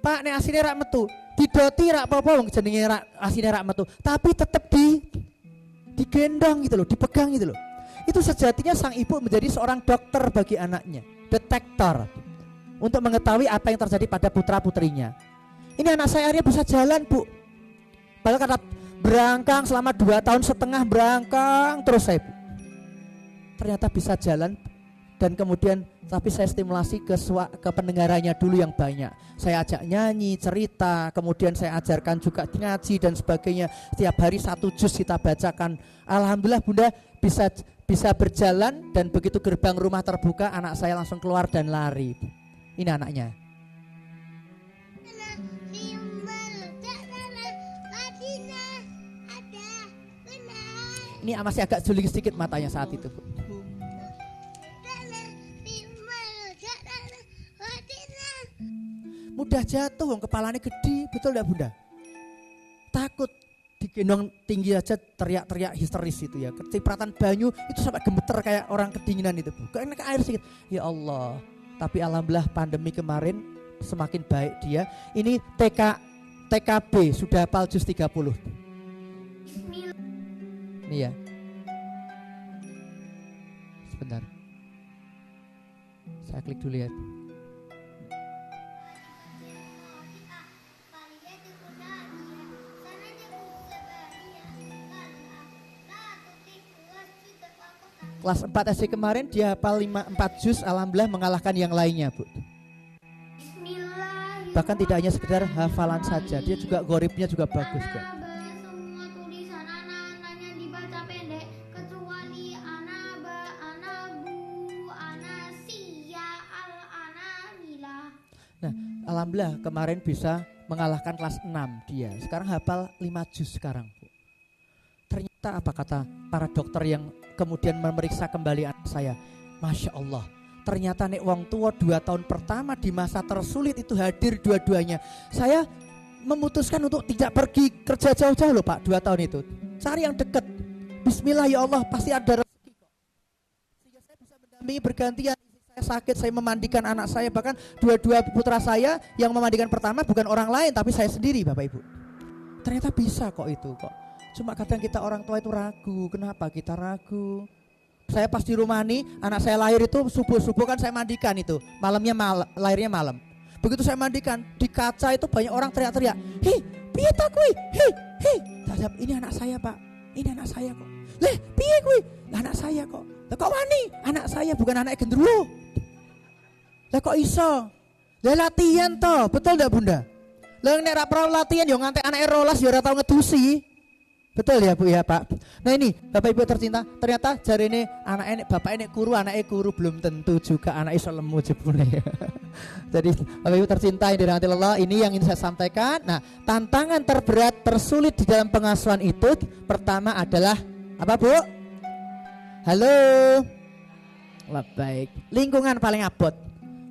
Pak, nek asine rak metu, didoti rak apa-apa wong jenenge rak asine rak metu, tapi tetap digendong gitu loh, dipegang gitu loh. Itu sejatinya sang ibu menjadi seorang dokter bagi anaknya, detektor untuk mengetahui apa yang terjadi pada putra-putrinya. Ini anak saya akhirnya bisa jalan Bu. Padahal kata berangkang selama 2 tahun setengah berangkang terus saya Bu. Ternyata bisa jalan dan kemudian tapi saya stimulasi ke pendengarannya dulu yang banyak. Saya ajak nyanyi, cerita, kemudian saya ajarkan juga ngaji dan sebagainya. Setiap hari 1 juz kita bacakan. Alhamdulillah Bunda bisa berjalan dan begitu gerbang rumah terbuka anak saya langsung keluar dan lari. Ini anaknya. Ini masih agak suling sedikit matanya saat itu Bu. Mudah jatuh, kepalanya gede, betul enggak Bunda? Takut digendong tinggi aja teriak-teriak histeris itu ya. Kecipratan banyu itu sampai gemeter kayak orang kedinginan itu Bu. Kena air sedikit. Ya Allah. Tapi alhamdulillah pandemi kemarin semakin baik dia. Ini TKB sudah hafal juz 30. Nih ya. Sebentar. Saya klik dulu ya. Kelas 4 SD kemarin dia hafal 4 juz, alhamdulillah mengalahkan yang lainnya Bu. Bahkan tidak hanya sekedar hafalan saja, dia juga goribnya juga bagus Bu. Semua tulisan anak-anaknya dibaca pendek kecuali ana-ba, ana-bu, ana-siya, al-ana-nila. Nah, alhamdulillah kemarin bisa mengalahkan kelas 6 dia. Sekarang hafal 5 juz sekarang Bu. cerita apa kata para dokter yang kemudian memeriksa kembali anak saya. Masya Allah, ternyata nek wong tua 2 tahun pertama di masa tersulit itu hadir dua-duanya. Saya memutuskan untuk tidak pergi kerja jauh-jauh loh Pak, 2 tahun itu. Cari yang dekat. Bismillah ya Allah, pasti ada rezeki kok. Sehingga saya bisa mendampingi bergantian. Saya sakit, saya memandikan anak saya. Bahkan dua-dua putra saya yang memandikan pertama bukan orang lain, tapi saya sendiri Bapak Ibu. Ternyata bisa kok itu kok. Cuma kadang kita orang tua itu ragu. Kenapa kita ragu? Saya pas di rumah nih, anak saya lahir itu subuh-subuh kan saya mandikan itu. Malamnya lahirnya malam. Begitu saya mandikan, di kaca itu banyak orang teriak-teriak. Hei, piye ta kuwi? Hei. Ini anak saya Pak. Ini anak saya kok. Leh, piye kuwi? Anak saya kok. Lah kok wani? Anak saya bukan anak gendruwo. Lah kok iso? Lah latihan toh, betul enggak Bunda? Lah nek ra pro latihan yo ngantek anake 12 yo ora tau ngedusi. Betul ya Bu ya Pak. Nah ini Bapak Ibu tercinta, ternyata jarine anake nek bapake nek kuru, anake kuru belum tentu juga anak iso lemu jebule. Jadi Bapak Ibu tercinta yang dirahmati Allah, ini yang ingin saya sampaikan. Nah, tantangan terberat tersulit di dalam pengasuhan itu pertama adalah apa Bu? Halo. Baik. Lingkungan paling abot.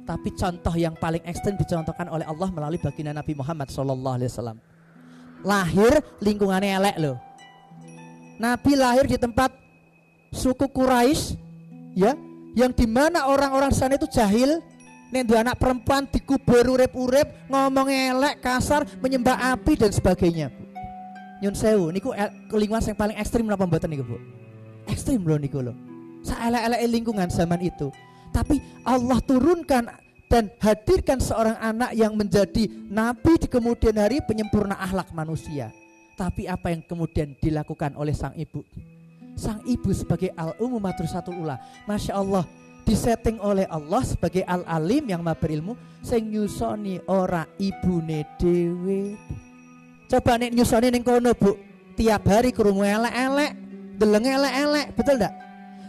Tapi contoh yang paling ekstrem dicontohkan oleh Allah melalui baginda Nabi Muhammad SAW. Lahir lingkungannya elek loh. Nabi lahir di tempat suku Quraisy, ya, yang dimana orang-orang sana itu jahil. Nek dua anak perempuan dikubur urip-urip, ngomong elek, kasar, menyembah api dan sebagainya. Nyun sewu, niku lingkungan yang paling ekstrim napa mboten niku Bu? Ekstrim loh niku loh. Saelek-elek lingkungan zaman itu. Tapi Allah turunkan dan hadirkan seorang anak yang menjadi nabi di kemudian hari, penyempurna akhlak manusia. Tapi apa yang kemudian dilakukan oleh sang ibu? Sang ibu sebagai al-ummu madrasatul ula, Masya Allah, disetting oleh Allah sebagai al-alim yang maha berilmu, sing nyusoni ora ibune dhewe. Coba nek nyusoni ning kono Bu, tiap hari krungu elek-elek, deleng elek-elek, betul enggak?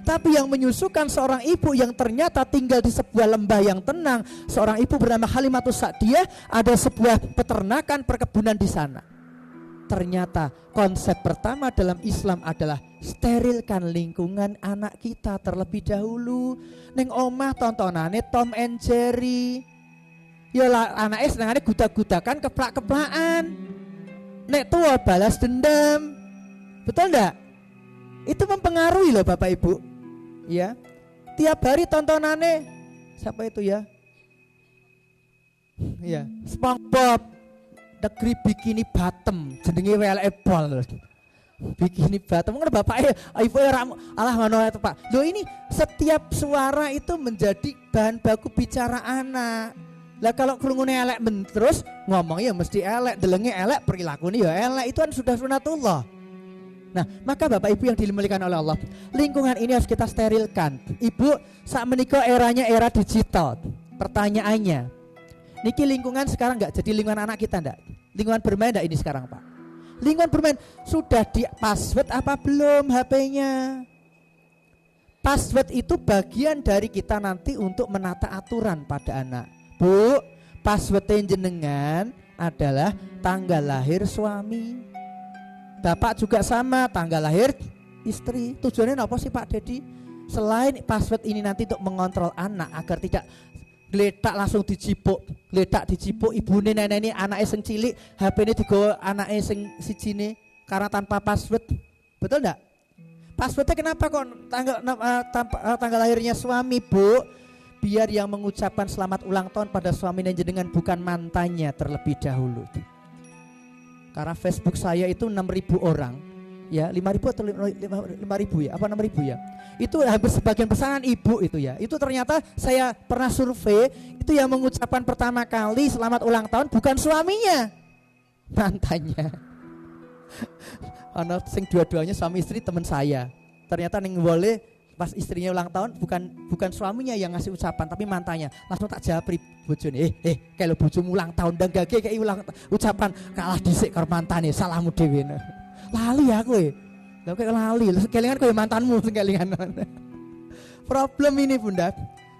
Tapi yang menyusukan seorang ibu yang ternyata tinggal di sebuah lembah yang tenang, seorang ibu bernama Halimatus Sa'diyah, ada sebuah peternakan perkebunan di sana. Ternyata konsep pertama dalam Islam adalah sterilkan lingkungan anak kita terlebih dahulu. Neng omah tontonane Tom and Jerry. Ya lah anaknya senengane gudak-gudakan, keplak-keplakan. Nek tua balas dendam. Betul enggak? Itu mempengaruhi loh Bapak Ibu. Ya. Tiap hari tontonane siapa itu ya? Ya, SpongeBob. Negeri Bikini Bottom, jenenge WLE Ball. Bikini Bottom, kan bapaknya, ibu alah ngono itu Pak. Loh ini setiap suara itu menjadi bahan baku bicara anak. Lah kalau krungune elek terus ngomongnya mesti elek, delenge elek, perilakunya ya elek, itu kan sudah sunatullah. Nah, maka Bapak Ibu yang dimuliakan oleh Allah, lingkungan ini harus kita sterilkan. Ibu, saat menikah eranya era digital. Pertanyaannya, niki lingkungan sekarang enggak jadi lingkungan anak kita enggak? Lingkungan bermain enggak ini sekarang Pak? Lingkungan bermain sudah di password apa belum HP-nya? Password itu bagian dari kita nanti untuk menata aturan pada anak. Bu, password jenengan adalah tanggal lahir suami. Bapak juga sama, tanggal lahir istri. Tujuannya apa sih Pak Dedi? Selain password ini nanti untuk mengontrol anak agar tidak gledak langsung dicipuk, ibune nenekne anake sing cilik, HP-ne digawa anake sing sijine karena tanpa password. Betul enggak? Passwordnya kenapa kok tanggal lahirnya suami, Bu? Biar yang mengucapkan selamat ulang tahun pada suami dan jenengan bukan mantannya terlebih dahulu. Karena Facebook saya itu 6.000 orang. Ya, 5.000 atau 5.000 ya? Apa 6.000 ya? Itu hampir sebagian pesanan ibu itu ya. Itu ternyata saya pernah survei, itu yang mengucapkan pertama kali selamat ulang tahun bukan suaminya, mantannya. Ana sing dua-duanya suami istri teman saya. Ternyata ning wole pas istrinya ulang tahun bukan suaminya yang ngasih ucapan tapi mantannya. Langsung tak japri bojone, kalau bojomu ulang tahun ndang gage kei ulang ucapan kalah dhisik karo mantane, salahmu dhewe. Lali aku lha kok lali, kelingan kowe mantanmu sing kelingan. Problem ini Bunda.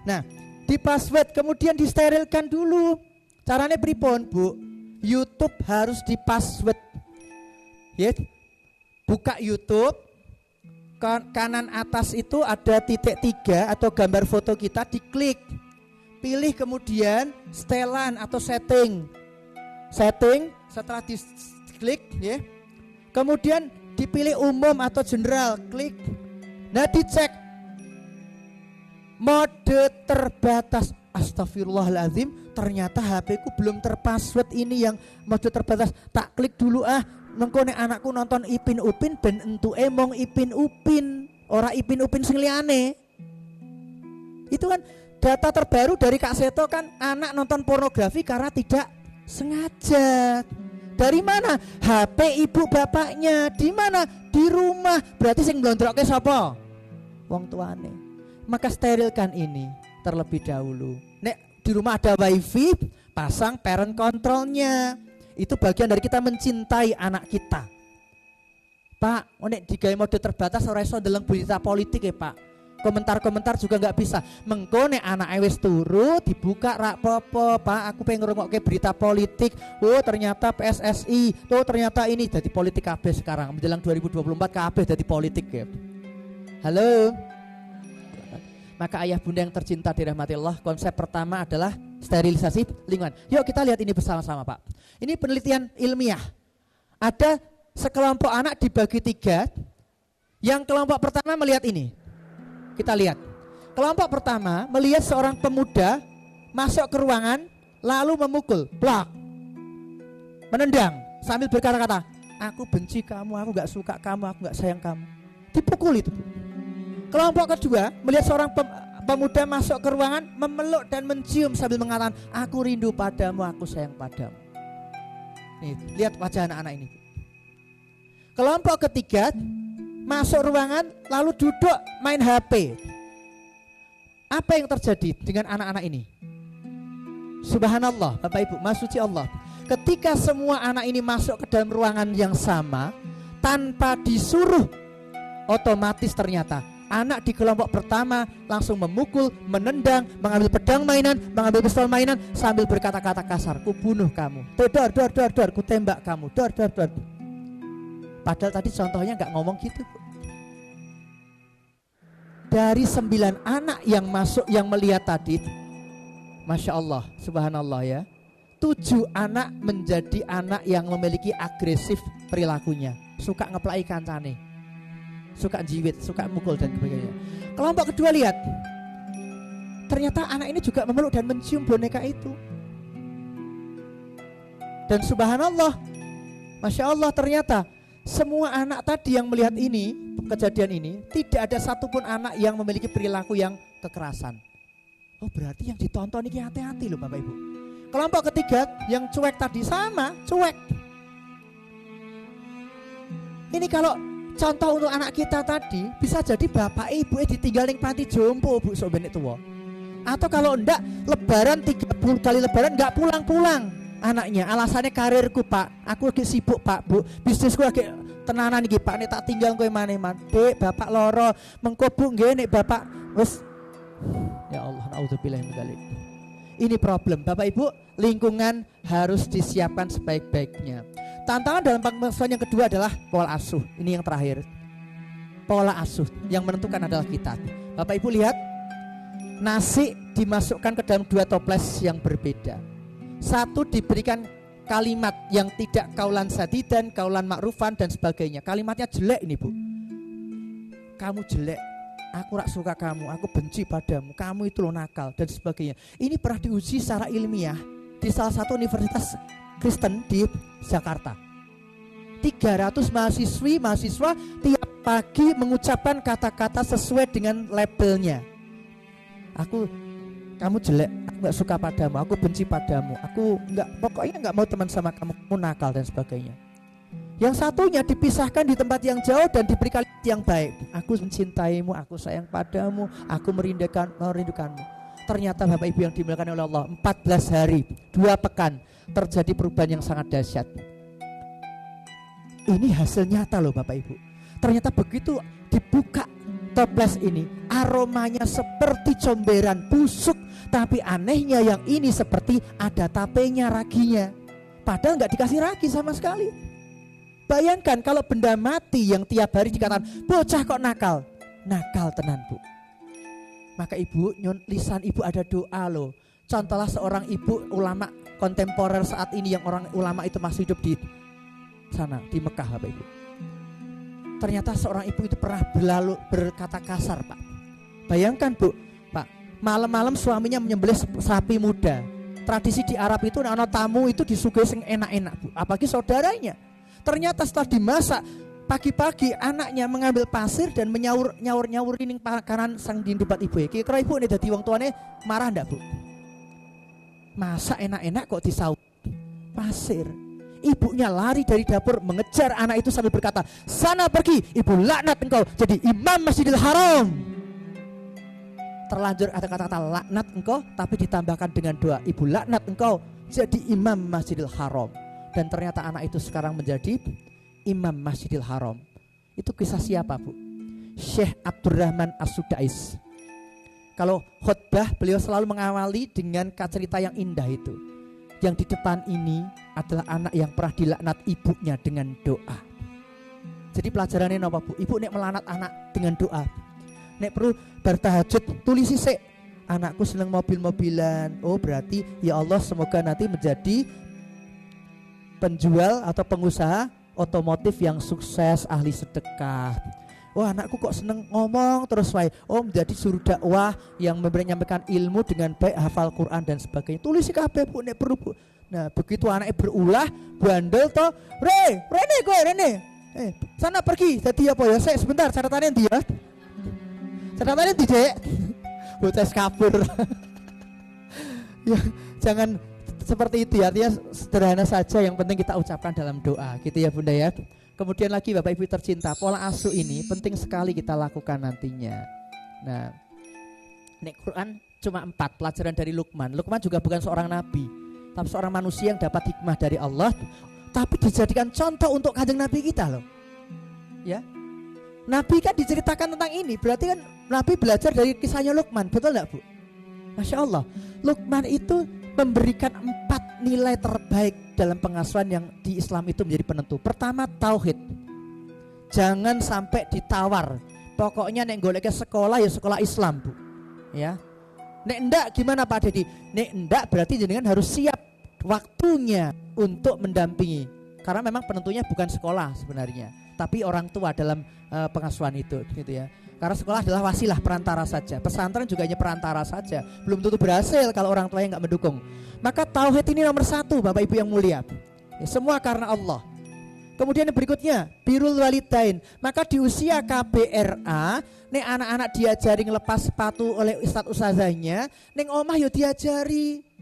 Nah, di password kemudian disterilkan dulu. Caranya pripun, Bu? YouTube harus di password. Ya. Buka YouTube, kanan atas itu ada titik 3 atau gambar foto kita, diklik. Pilih kemudian setelan atau setting. Setelah diklik ya. Kemudian dipilih umum atau general, klik. Nah, dicek mode terbatas. Astagfirullahaladzim, ternyata HP ku belum terpassword ini yang mode terbatas. Tak klik dulu mengko nek anakku nonton Ipin Upin ben entuke mong Ipin Upin, ora Ipin Upin sing liyane. Itu kan data terbaru dari Kak Seto kan, anak nonton pornografi karena tidak sengaja. Dari mana? HP ibu bapaknya. Di mana? Di rumah. Berarti sing blondroke sapa? Wong tuane. Maka sterilkan ini terlebih dahulu. Nek di rumah ada wifi, pasang parent controlnya. Itu bagian dari kita mencintai anak kita. Pak, nek digawe mode terbatas ora iso ndeleng berita politik ya Pak. Komentar-komentar juga nggak bisa. Mengko nek anake wis turu dibuka rak popo, Pak, aku pengen ngrungokke berita politik. Oh, ternyata PSSI, tuh ternyata ini jadi politik kabeh sekarang. Menjelang 2024 kabeh jadi politik ya. Halo. Maka ayah bunda yang tercinta dirahmati Allah, konsep pertama adalah sterilisasi lingkungan. Yuk kita lihat ini bersama-sama Pak. Ini penelitian ilmiah. Ada sekelompok anak dibagi 3. Yang kelompok pertama melihat ini. Kita lihat. Kelompok pertama melihat seorang pemuda masuk ke ruangan lalu memukul, blak, menendang sambil berkata-kata, aku benci kamu, aku gak suka kamu, aku gak sayang kamu. Dipukul itu. Kelompok kedua melihat seorang pemuda masuk ke ruangan memeluk dan mencium sambil mengatakan, aku rindu padamu, aku sayang padamu. Nih, lihat wajah anak-anak ini. Kelompok ketiga masuk ruangan lalu duduk main HP. Apa yang terjadi dengan anak-anak ini? Subhanallah, Bapak Ibu, Maha Suci Allah. Ketika semua anak ini masuk ke dalam ruangan yang sama tanpa disuruh, otomatis ternyata anak di kelompok pertama langsung memukul, menendang, mengambil pedang mainan, mengambil pistol mainan sambil berkata-kata kasar, ku bunuh kamu, dor, ku tembak kamu, dor. Padahal tadi contohnya gak ngomong gitu. Dari 9 anak yang masuk yang melihat tadi, Masya Allah, Subhanallah ya, 7 anak menjadi anak yang memiliki agresif perilakunya, suka ngeplai kancane, suka jiwit, suka mukul dan sebagainya. Kelompok kedua lihat, ternyata anak ini juga memeluk dan mencium boneka itu. Dan Subhanallah, Masya Allah, ternyata semua anak tadi yang melihat ini, kejadian ini, tidak ada satupun anak yang memiliki perilaku yang kekerasan. Oh, berarti yang ditonton ini hati-hati loh Bapak Ibu. Kelompok ketiga yang cuek tadi sama, cuek. Ini kalau contoh untuk anak kita tadi, bisa jadi bapak ibu ditinggal ning panti jompo Bu sok benek tua. Atau kalau enggak, lebaran 30 kali lebaran enggak pulang-pulang. Anaknya alasannya karirku Pak, aku lagi sibuk Pak Bu, bisnisku lagi tenanan iki Pak, nek tak tinggal kowe maneh-man. Dek, bapak loro, mengko Bu nggih nek bapak wis. Ya Allah, naudzubillah min dzalik. Ini problem Bapak Ibu, lingkungan harus disiapkan sebaik-baiknya. Tantangan dalam pengasuhan yang kedua adalah pola asuh. Ini yang terakhir. Pola asuh yang menentukan adalah kita. Bapak Ibu lihat, nasi dimasukkan ke dalam 2 toples yang berbeda. Satu diberikan kalimat yang tidak kaulan sadidan, kaulan ma'rufan dan sebagainya. Kalimatnya jelek ini Bu. Kamu jelek, aku rak suka kamu, aku benci padamu, kamu itu lo nakal dan sebagainya. Ini pernah diuji secara ilmiah di salah satu universitas Kristen di Jakarta. 300 mahasiswa tiap pagi mengucapkan kata-kata sesuai dengan labelnya. Kamu jelek, aku gak suka padamu, aku benci padamu, pokoknya gak mau teman sama kamu, kamu nakal dan sebagainya. Yang satunya dipisahkan di tempat yang jauh dan diberi kalimat yang baik. Aku mencintaimu, aku sayang padamu, aku merindukanmu. Ternyata Bapak Ibu yang dimuliakan oleh Allah, 14 hari, 2 pekan terjadi perubahan yang sangat dahsyat. Ini hasil nyata loh Bapak Ibu. Ternyata begitu dibuka toples ini, aromanya seperti comberan busuk, tapi anehnya yang ini seperti ada tapenya, raginya. Padahal gak dikasih ragi sama sekali. Bayangkan kalau benda mati yang tiap hari dikatakan bocah kok nakal. Nakal tenan Bu. Maka ibu, lisan ibu ada doa loh. Contohlah seorang ibu ulama kontemporer saat ini yang orang ulama itu masih hidup di sana, di Mekah Bapak Ibu. Ternyata seorang ibu itu pernah berkata kasar Pak. Bayangkan Bu, Pak, malam-malam suaminya menyembelih sapi muda. Tradisi di Arab itu ana tamu itu disuguhi sing enak-enak Bu, apalagi saudaranya. Ternyata setelah dimasak, pagi-pagi anaknya mengambil pasir dan nyaur ning pakanan sang dindebat ibu. Kira ibu ini dadi wong tuane marah ndak Bu? Masak enak-enak kok disaut pasir. Ibunya lari dari dapur mengejar anak itu sambil berkata, "Sana pergi, ibu laknat engkau jadi imam Masjidil Haram." Terlanjur ada kata-kata laknat engkau, tapi ditambahkan dengan doa, "Ibu laknat engkau jadi imam Masjidil Haram." Dan ternyata anak itu sekarang menjadi imam Masjidil Haram. Itu kisah siapa Bu? Syekh Abdurrahman As-Sudais. Kalau khutbah beliau selalu mengawali dengan cerita yang indah itu. Yang di depan ini adalah anak yang pernah dilaknat ibunya dengan doa. Jadi pelajarannya apa Bu? Ibu nek melanat anak dengan doa. Nek perlu bertahajud tulis sik, anakku seneng mobil-mobilan. Oh berarti ya Allah semoga nanti menjadi penjual atau pengusaha otomotif yang sukses, ahli sedekah. Oh anakku kok seneng ngomong terus wae. Oh menjadi juru dakwah yang menyampaikan ilmu dengan baik, hafal Quran dan sebagainya. Tulis kabeh Bu nek perlu Bu. Nah begitu anaknya berulah bandel toh, Rene. Sana pergi. Jadi apa ya? Saya sebentar catatannya dia. Catatannya Dek. Bocah kabur. Ya jangan seperti itu ya, artinya sederhana saja, yang penting kita ucapkan dalam doa gitu ya Bunda ya. Kemudian lagi Bapak Ibu tercinta, pola asuh ini penting sekali kita lakukan nantinya. Nah, nek Quran cuma 4 pelajaran dari Luqman. Luqman juga bukan seorang nabi, tapi seorang manusia yang dapat hikmah dari Allah, tapi dijadikan contoh untuk kanjeng Nabi kita loh. Ya, Nabi kan diceritakan tentang ini, berarti kan Nabi belajar dari kisahnya Luqman, betul enggak Bu? Masya Allah, Luqman itu memberikan 4 nilai terbaik dalam pengasuhan yang di Islam itu menjadi penentu. Pertama, tauhid. Jangan sampai ditawar. Pokoknya nek goleknya sekolah ya sekolah Islam Bu. Ya. Nek enggak gimana Pak Dedi? Nek enggak berarti jenengan harus siap waktunya untuk mendampingi. Karena memang penentunya bukan sekolah sebenarnya, tapi orang tua dalam pengasuhan itu gitu ya. Karena sekolah adalah wasilah, perantara saja. Pesantren juga hanya perantara saja. Belum tentu berhasil kalau orang tuanya nggak mendukung. Maka tauhid ini nomor 1 Bapak Ibu yang mulia. Ya, semua karena Allah. Kemudian yang berikutnya birrul walidain. Maka di usia KBRA, nek anak-anak diajari ngelepas sepatu oleh ustadz ustazahnya, neng omah yo diajari.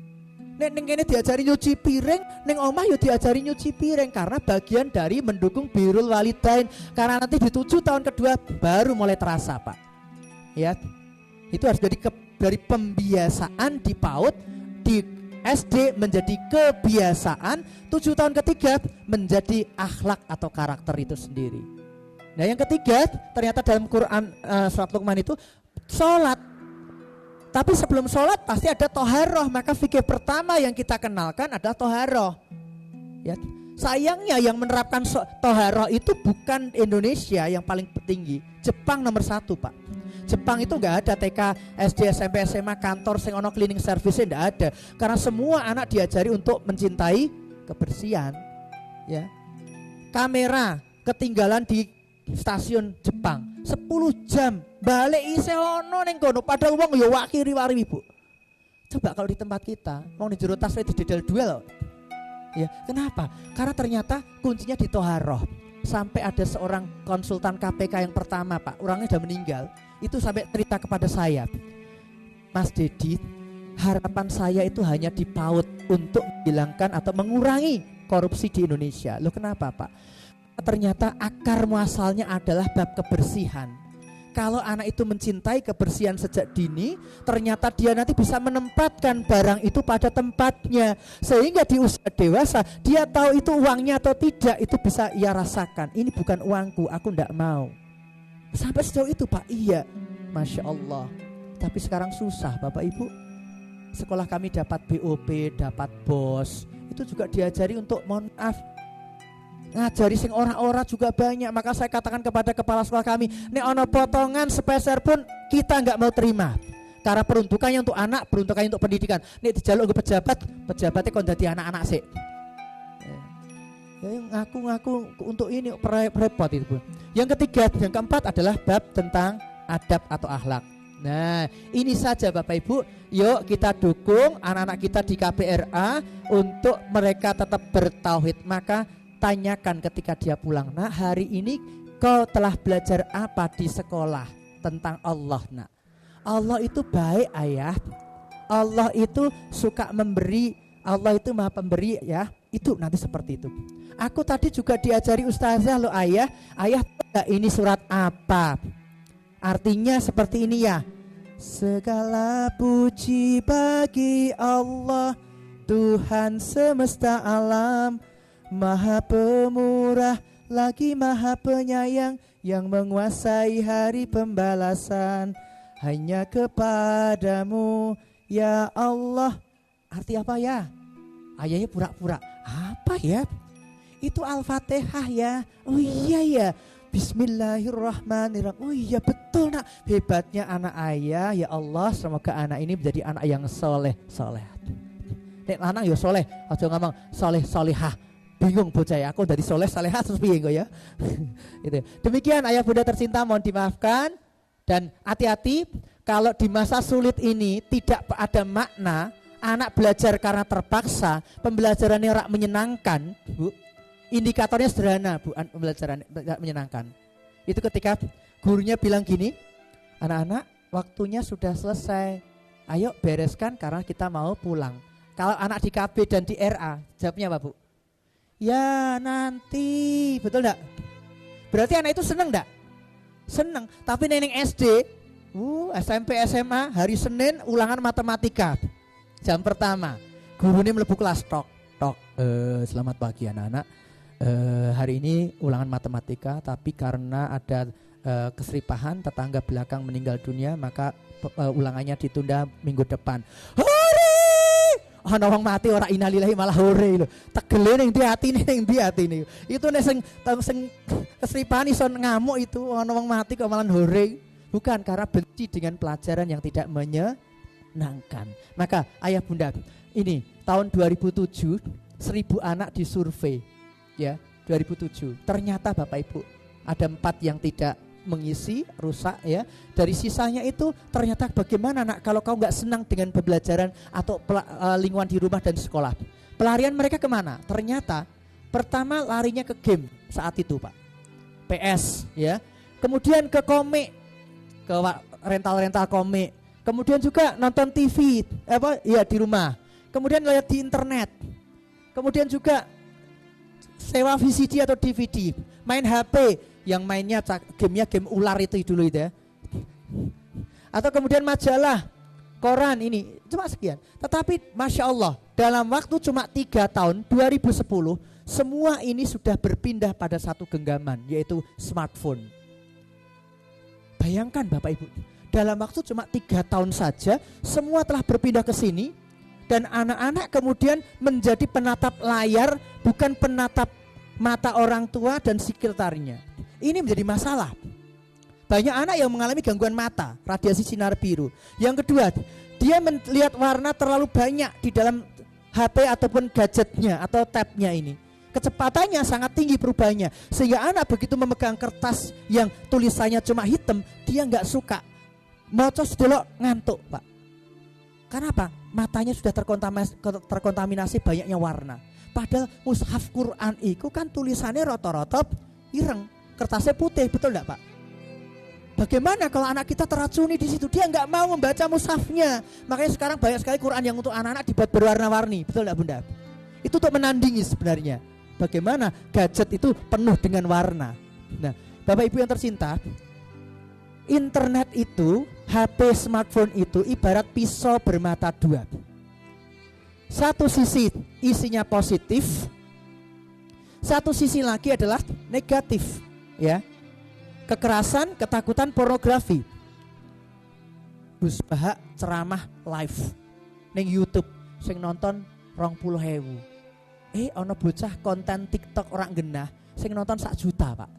Neng kene diajari nyuci piring, neng omah yo diajari nyuci piring, karena bagian dari mendukung birrul walidain. Karena nanti di 7 tahun kedua baru mulai terasa Pak. Ya, itu harus dari pembiasaan di PAUD, di SD menjadi kebiasaan, 7 tahun ketiga menjadi akhlak atau karakter itu sendiri. Nah yang ketiga, ternyata dalam Quran surat Luqman itu sholat. Tapi sebelum sholat pasti ada toharoh. Maka fikih pertama yang kita kenalkan adalah toharoh ya. Sayangnya yang menerapkan toharoh itu bukan Indonesia yang paling tinggi. Jepang nomor 1 Pak. Jepang itu gak ada TK, SD, SMP, SMA, kantor sing ono cleaning service gak ada. Karena semua anak diajari untuk mencintai kebersihan ya. Kamera ketinggalan di stasiun Jepang 10 jam balik isih ono ning kono, padahal wong ya wakiri-wari Bu. Coba kalau di tempat kita wong di jero tas didedel duel loh. Ya, kenapa? Karena ternyata kuncinya di toharoh. Sampai ada seorang konsultan KPK yang pertama Pak, orangnya sudah meninggal. Itu sampai cerita kepada saya, Mas Dedi, harapan saya itu hanya di PAUD untuk menghilangkan atau mengurangi korupsi di Indonesia. Loh kenapa Pak? Ternyata akar muasalnya adalah bab kebersihan. Kalau anak itu mencintai kebersihan sejak dini, ternyata dia nanti bisa menempatkan barang itu pada tempatnya. Sehingga di usia dewasa, dia tahu itu uangnya atau tidak, itu bisa ia rasakan. Ini bukan uangku, aku enggak mau. Sampai sejauh itu Pak, iya. Masya Allah. Tapi sekarang susah Bapak Ibu. Sekolah kami dapat BOP, dapat BOS. Itu juga diajari untuk mohon maaf, ngajari sing ora-ora juga banyak. Maka saya katakan kepada kepala sekolah kami, nek ono potongan sepeser pun kita nggak mau terima. Karena peruntukannya untuk anak, peruntukannya untuk pendidikan. Nek dijaluk ke pejabatnya kon dadi anak-anak sik. Ngaku-ngaku untuk ini repot itu, Bu. Yang ketiga, yang keempat adalah bab tentang adab atau akhlak. Nah, ini saja Bapak Ibu. Yuk kita dukung anak-anak kita di KBRA untuk mereka tetap bertauhid. Maka tanyakan ketika dia pulang, "Nak, hari ini kau telah belajar apa di sekolah tentang Allah, Nak?" Allah itu baik, Ayah. Allah itu suka memberi. Allah itu Maha Pemberi, ya. Itu nanti seperti itu. Aku tadi juga diajari ustazah loh, Ayah. Ayah tahu gak ini surat apa? Artinya seperti ini ya. Segala puji bagi Allah, Tuhan semesta alam, Maha Pemurah lagi Maha Penyayang, yang menguasai hari pembalasan. Hanya kepadamu ya Allah. Arti apa ya? Ayahnya pura-pura. Apa ya? Itu Al-Fatihah ya. Oh iya ya. Bismillahirrahmanirrahim. Oh iya betul, Nak. Hebatnya anak ayah. Ya Allah, semoga anak ini menjadi anak yang soleh. Nek lanang ya soleh. Aja ngomong soleh solehah. Bingung bocah ya. Aku dari soleh solehah terus piye kok ya. Gitu. Demikian ayah bunda tercinta, mohon dimaafkan. Dan hati-hati kalau di masa sulit ini tidak ada makna. Anak belajar karena terpaksa, pembelajarannya rak menyenangkan, Bu. Indikatornya sederhana, Bu, pembelajaran tidak menyenangkan. Itu ketika gurunya bilang gini, "Anak-anak, waktunya sudah selesai. Ayo bereskan karena kita mau pulang." Kalau anak di KB dan di RA, jawabnya apa, Bu? Ya nanti, betul enggak? Berarti anak itu seneng enggak? Seneng. Tapi neneng SD, SMP, SMA, hari Senin ulangan matematika. Jam pertama, gurunya melebu kelas tok. Selamat pagi anak-anak. Hari ini ulangan matematika, tapi karena ada keseripahan tetangga belakang meninggal dunia, maka ulangannya ditunda minggu depan. Hore! Ana wong mati ora innalillahi malah hore lho. Tegele ning ndi atine. Itu nek sing keseripahan iso ngamuk itu, ana wong mati kok malah hore. Bukan, karena benci dengan pelajaran yang tidak menyenangkan. Maka ayah bunda, ini tahun 2007 1000 anak disurvei ya, 2007. Ternyata Bapak Ibu ada 4 yang tidak mengisi, rusak ya. Dari sisanya itu ternyata bagaimana nak kalau kau nggak senang dengan pembelajaran atau lingkungan di rumah dan sekolah. Pelarian mereka kemana? Ternyata pertama larinya ke game saat itu Pak, PS ya. Kemudian ke komik, ke rental komik. Kemudian juga nonton TV di rumah. Kemudian lihat di internet. Kemudian juga sewa VCD atau DVD, main HP yang mainnya gamenya game ular itu dulu itu ya. Atau kemudian majalah, koran ini cuma sekian. Tetapi Masya Allah dalam waktu cuma 3 tahun 2010 semua ini sudah berpindah pada satu genggaman, yaitu smartphone. Bayangkan Bapak Ibu, dalam waktu cuma 3 tahun saja semua telah berpindah ke sini. Dan anak-anak kemudian menjadi penatap layar, bukan penatap mata orang tua dan sekitarnya. Ini menjadi masalah. Banyak anak yang mengalami gangguan mata, radiasi sinar biru. Yang kedua, dia melihat warna terlalu banyak di dalam HP ataupun gadgetnya atau tabnya ini. Kecepatannya sangat tinggi perubahannya, sehingga anak begitu memegang kertas yang tulisannya cuma hitam, dia nggak suka. Maca sedelok ngantuk Pak. Kenapa? Matanya sudah terkontaminasi banyaknya warna. Padahal mushaf Quran itu kan tulisannya rata-rata ireng, kertasnya putih, betul enggak Pak? Bagaimana kalau anak kita teracuni di situ? Dia enggak mau membaca mushafnya. Makanya sekarang banyak sekali Quran yang untuk anak-anak dibuat berwarna-warni, betul enggak Bunda? Itu untuk menandingi sebenarnya bagaimana gadget itu penuh dengan warna. Nah, Bapak Ibu yang tercinta, internet itu, HP smartphone itu ibarat pisau bermata dua. Satu sisi isinya positif, satu sisi lagi adalah negatif, ya. Kekerasan, ketakutan, pornografi. Gus Bahak ceramah live ning YouTube, sing nonton 20.000. Ono bocah konten TikTok orang genah sing nonton 1 juta, Pak.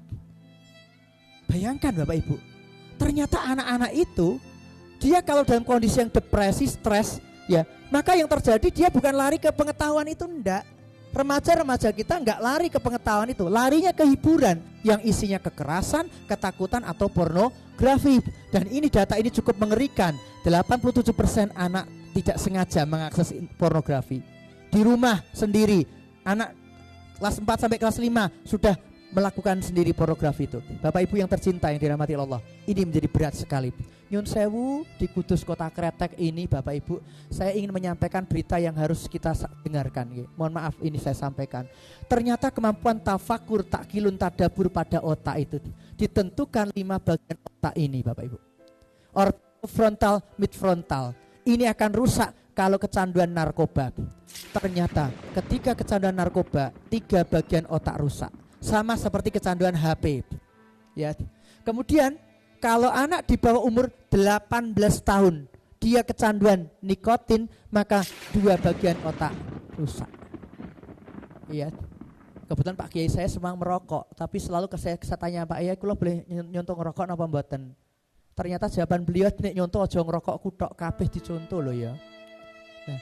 Bayangkan Bapak Ibu. Ternyata anak-anak itu dia kalau dalam kondisi yang depresi, stres, ya, maka yang terjadi dia bukan lari ke pengetahuan itu, enggak. Remaja-remaja kita enggak lari ke pengetahuan itu, larinya ke hiburan yang isinya kekerasan, ketakutan atau pornografi. Dan ini data ini cukup mengerikan. 87% anak tidak sengaja mengakses pornografi. Di rumah sendiri, anak kelas 4 sampai kelas 5 sudah melakukan sendiri pornografi itu. Bapak Ibu yang tercinta yang dirahmati Allah, ini menjadi berat sekali. Nyun sewu, di Kudus Kota Kretek ini Bapak Ibu, saya ingin menyampaikan berita yang harus kita dengarkan. Mohon maaf ini saya sampaikan. Ternyata kemampuan tafakur, takkilun, tadabur pada otak itu ditentukan 5 bagian otak ini Bapak Ibu. Frontal, midfrontal. Ini akan rusak kalau kecanduan narkoba. Ternyata ketika kecanduan narkoba, 3 bagian otak rusak. Sama seperti kecanduan HP. Ya. Kemudian kalau anak di bawah umur 18 tahun dia kecanduan nikotin, maka 2 bagian otak rusak. Iya. Kebetulan Pak Kiai saya semang merokok, tapi selalu saya tanya Pak Kiai, kula boleh nyontoh ngerokok napa mboten? Ternyata jawaban beliau, nek nyontoh aja ngerokok kutok kabeh dicontoh loh ya. Nah,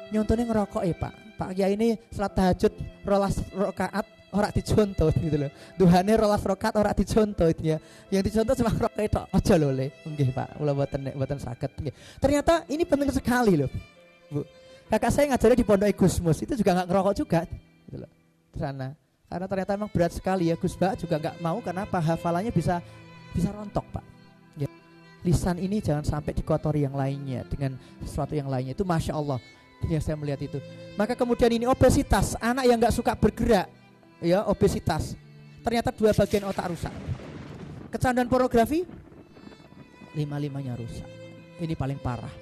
nyontone ngerokok ya Pak. Pak Kiai ini salat tahajud 12 rakaat ora dicontoh gitu loh. Duhane 12 rakaat ora dicontoh ya. Yang dicontoh cuma rokok tok aja lho Le. Nggih Pak, kula mboten saged nggih. Ternyata ini penting sekali loh. Bu. Kakak saya ngajarnya di Pondok Gusmus itu juga enggak ngerokok juga gitu loh. Sana. Karena ternyata memang berat sekali ya. Gus Ba juga enggak mau, kenapa? Hafalannya bisa rontok Pak. Ya. Lisan ini jangan sampai dikotori yang lainnya dengan sesuatu yang lainnya. Itu Masya Allah yang saya melihat itu. Maka kemudian ini obesitas, anak yang enggak suka bergerak, ya obesitas. Ternyata 2 bagian otak rusak. Kecanduan pornografi 5-5-nya rusak. Ini paling parah.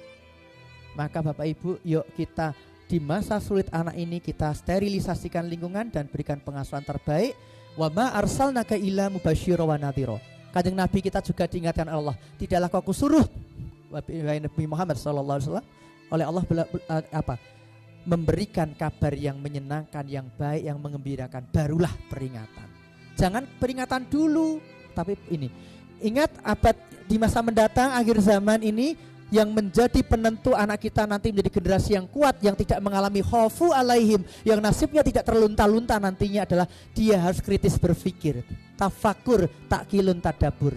Maka Bapak Ibu, yuk kita di masa sulit anak ini kita sterilisasikan lingkungan dan berikan pengasuhan terbaik. Wa ma arsalnaka illa mubasysyiran wa nadhira. Kanjeng Nabi kita juga diingatkan Allah, tidaklah kau kusuruh Nabi Muhammad sallallahu alaihi wasallam oleh Allah memberikan kabar yang menyenangkan, yang baik, yang mengembirakan, barulah peringatan. Jangan peringatan dulu, tapi ini. Ingat abad di masa mendatang, akhir zaman ini yang menjadi penentu anak kita nanti menjadi generasi yang kuat, yang tidak mengalami khaufu alaihim, yang nasibnya tidak terlunta-lunta nantinya adalah dia harus kritis berpikir, tafakur, takkilun, tadabur.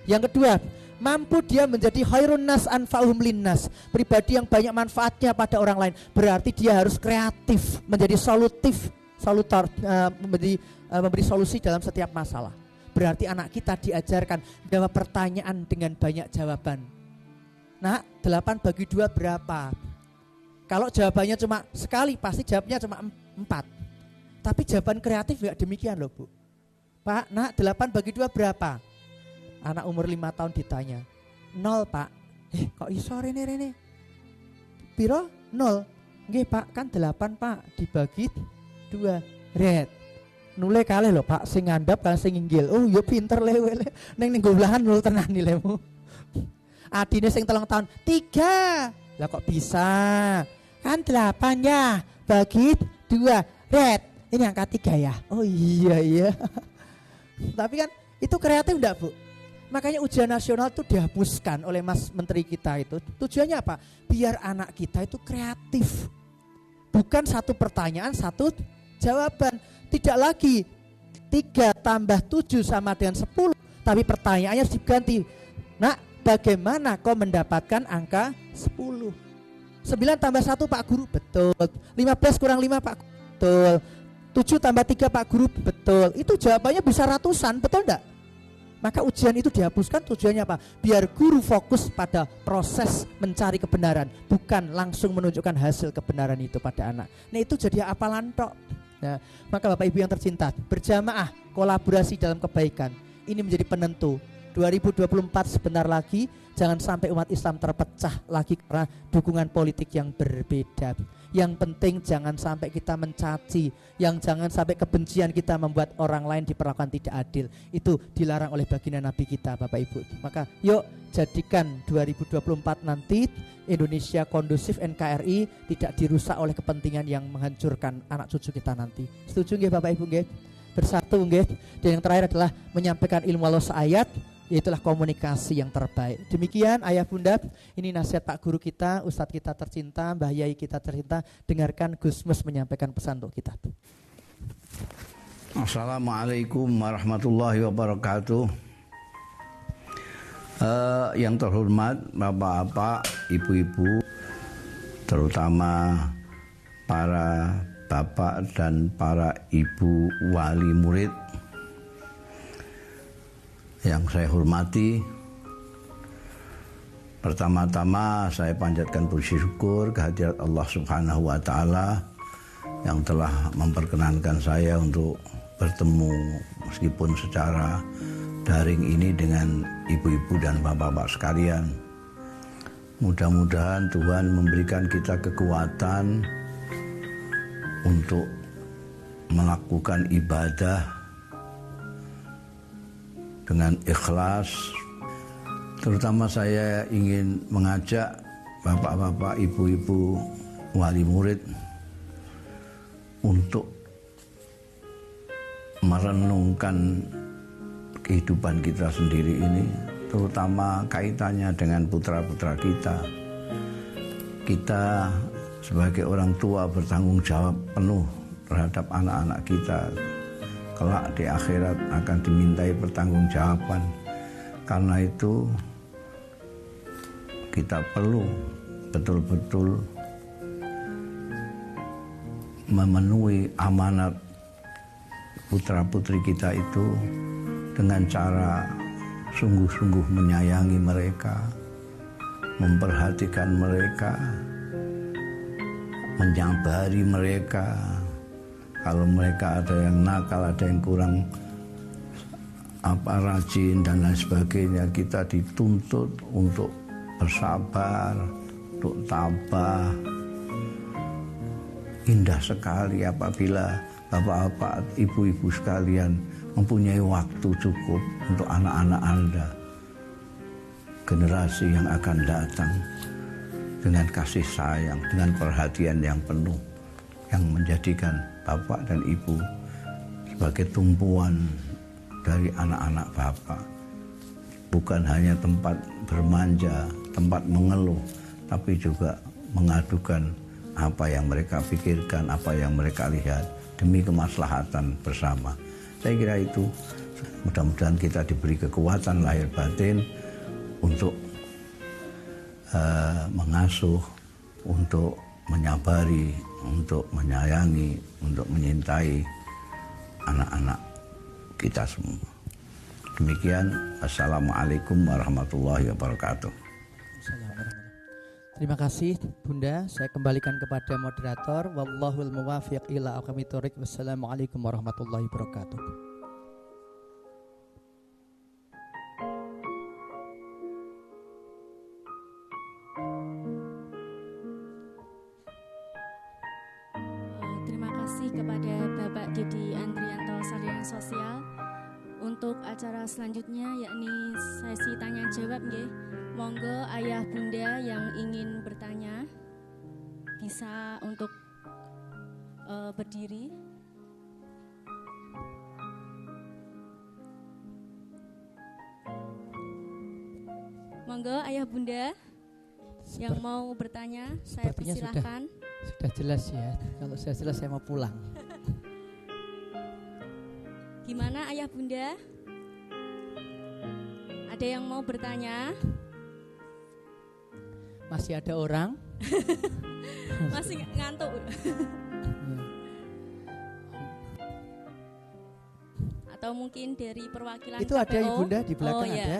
Yang kedua, mampu dia menjadi khairun nas anfa'uhum linnas, pribadi yang banyak manfaatnya pada orang lain. Berarti dia harus kreatif, menjadi solutif, memberi solusi dalam setiap masalah. Berarti anak kita diajarkan jawab pertanyaan dengan banyak jawaban. Nah, 8 bagi 2 berapa? Kalau jawabannya cuma sekali, pasti jawabnya cuma 4. Tapi jawaban kreatif enggak demikian loh Bu. Pak, nak 8 bagi 2 berapa? Anak umur 5 tahun ditanya 0 Pak. Kok iso rene? Piro? 0. Nggih Pak, kan 8 Pak, dibagi 2. Red. Nule kalih lho Pak, sing ngandhap kan sing inggil. Oh yo pinter lewe. Ning goblahan nul tenan nilaimu. Adine sing 3 tahun 3. Lah kok bisa? Kan 8 ya, bagi 2. Red. Ini angka 3 ya. Oh iya. Tapi kan itu kreatif enggak Bu? Makanya ujian nasional itu dihapuskan oleh Mas Menteri kita itu. Tujuannya apa? Biar anak kita itu kreatif. Bukan satu pertanyaan, satu jawaban. Tidak lagi 3 tambah 7 sama dengan 10. Tapi pertanyaannya harus diganti. Nak, bagaimana kau mendapatkan angka 10? 9 tambah 1 Pak Guru, betul. 15 kurang 5 Pak Guru, betul. 7 tambah 3 Pak Guru, betul. Itu jawabannya bisa ratusan, betul enggak? Maka ujian itu dihapuskan, tujuannya apa? Biar guru fokus pada proses mencari kebenaran, bukan langsung menunjukkan hasil kebenaran itu pada anak. Nah itu jadi hafalan tok. Nah, maka Bapak Ibu yang tercinta, berjamaah, kolaborasi dalam kebaikan. Ini menjadi penentu. 2024 sebentar lagi, jangan sampai umat Islam terpecah lagi karena dukungan politik yang berbeda. Yang penting jangan sampai kita mencaci, yang jangan sampai kebencian kita membuat orang lain diperlakukan tidak adil. Itu dilarang oleh baginda Nabi kita, Bapak Ibu. Maka yuk jadikan 2024 nanti Indonesia kondusif, NKRI tidak dirusak oleh kepentingan yang menghancurkan anak cucu kita nanti. Setuju nggih Bapak Ibu nggih? Bersatu nggih. Dan yang terakhir adalah menyampaikan ilmu Allah seayat, yaitulah komunikasi yang terbaik. Demikian ayah bunda, ini nasihat Pak Guru kita, Ustadz kita tercinta, Mbah Yai kita tercinta. Dengarkan Gus Mus menyampaikan pesan untuk kita. Assalamualaikum warahmatullahi wabarakatuh. Yang terhormat bapak-bapak, ibu-ibu, terutama para bapak dan para ibu wali murid yang saya hormati, pertama-tama saya panjatkan puji syukur kehadirat Allah Subhanahu wa Ta'ala yang telah memperkenankan saya untuk bertemu meskipun secara daring ini dengan ibu-ibu dan bapak-bapak sekalian. Mudah-mudahan Tuhan memberikan kita kekuatan untuk melakukan ibadah dengan ikhlas. Terutama saya ingin mengajak bapak-bapak, ibu-ibu, wali murid untuk merenungkan kehidupan kita sendiri ini, terutama kaitannya dengan putra-putra kita. Kita sebagai orang tua bertanggung jawab penuh terhadap anak-anak kita. Kelak di akhirat akan dimintai pertanggungjawaban. Karena itu kita perlu betul-betul memenuhi amanat putra-putri kita itu dengan cara sungguh-sungguh menyayangi mereka, memperhatikan mereka, menyabari mereka. Kalau mereka ada yang nakal, ada yang kurang rajin dan lain sebagainya, kita dituntut untuk bersabar, untuk tabah. Indah sekali apabila bapak-bapak, ibu-ibu sekalian mempunyai waktu cukup untuk anak-anak Anda, generasi yang akan datang, dengan kasih sayang, dengan perhatian yang penuh, yang menjadikan bapak dan ibu sebagai tumpuan dari anak-anak bapak. Bukan hanya tempat bermanja, tempat mengeluh, tapi juga mengadukan apa yang mereka pikirkan, apa yang mereka lihat demi kemaslahatan bersama. Saya kira itu, mudah-mudahan kita diberi kekuatan lahir batin untuk mengasuh, untuk menyabari, untuk menyayangi, untuk menyintai anak-anak kita semua. Demikian, Assalamualaikum warahmatullahi wabarakatuh. Terima kasih Bunda, saya kembalikan kepada moderator. Wallahul muwafiq ila aqwamit thoriq. Wassalamualaikum warahmatullahi wabarakatuh. Terima kasih kepada Bapak Didi Andrianto Sarjana Sosial. Untuk acara selanjutnya yakni sesi tanya jawab nggih. Monggo ayah bunda yang ingin bertanya bisa untuk berdiri. Monggo ayah bunda yang mau bertanya, saya persilahkan. Sudah jelas ya. Kalau saya jelas saya mau pulang. Gimana ayah bunda? Ada yang mau bertanya? Masih ada orang? Masih ngantuk. Atau mungkin dari perwakilan itu KPO? Ada ibunda di belakang ya. ada.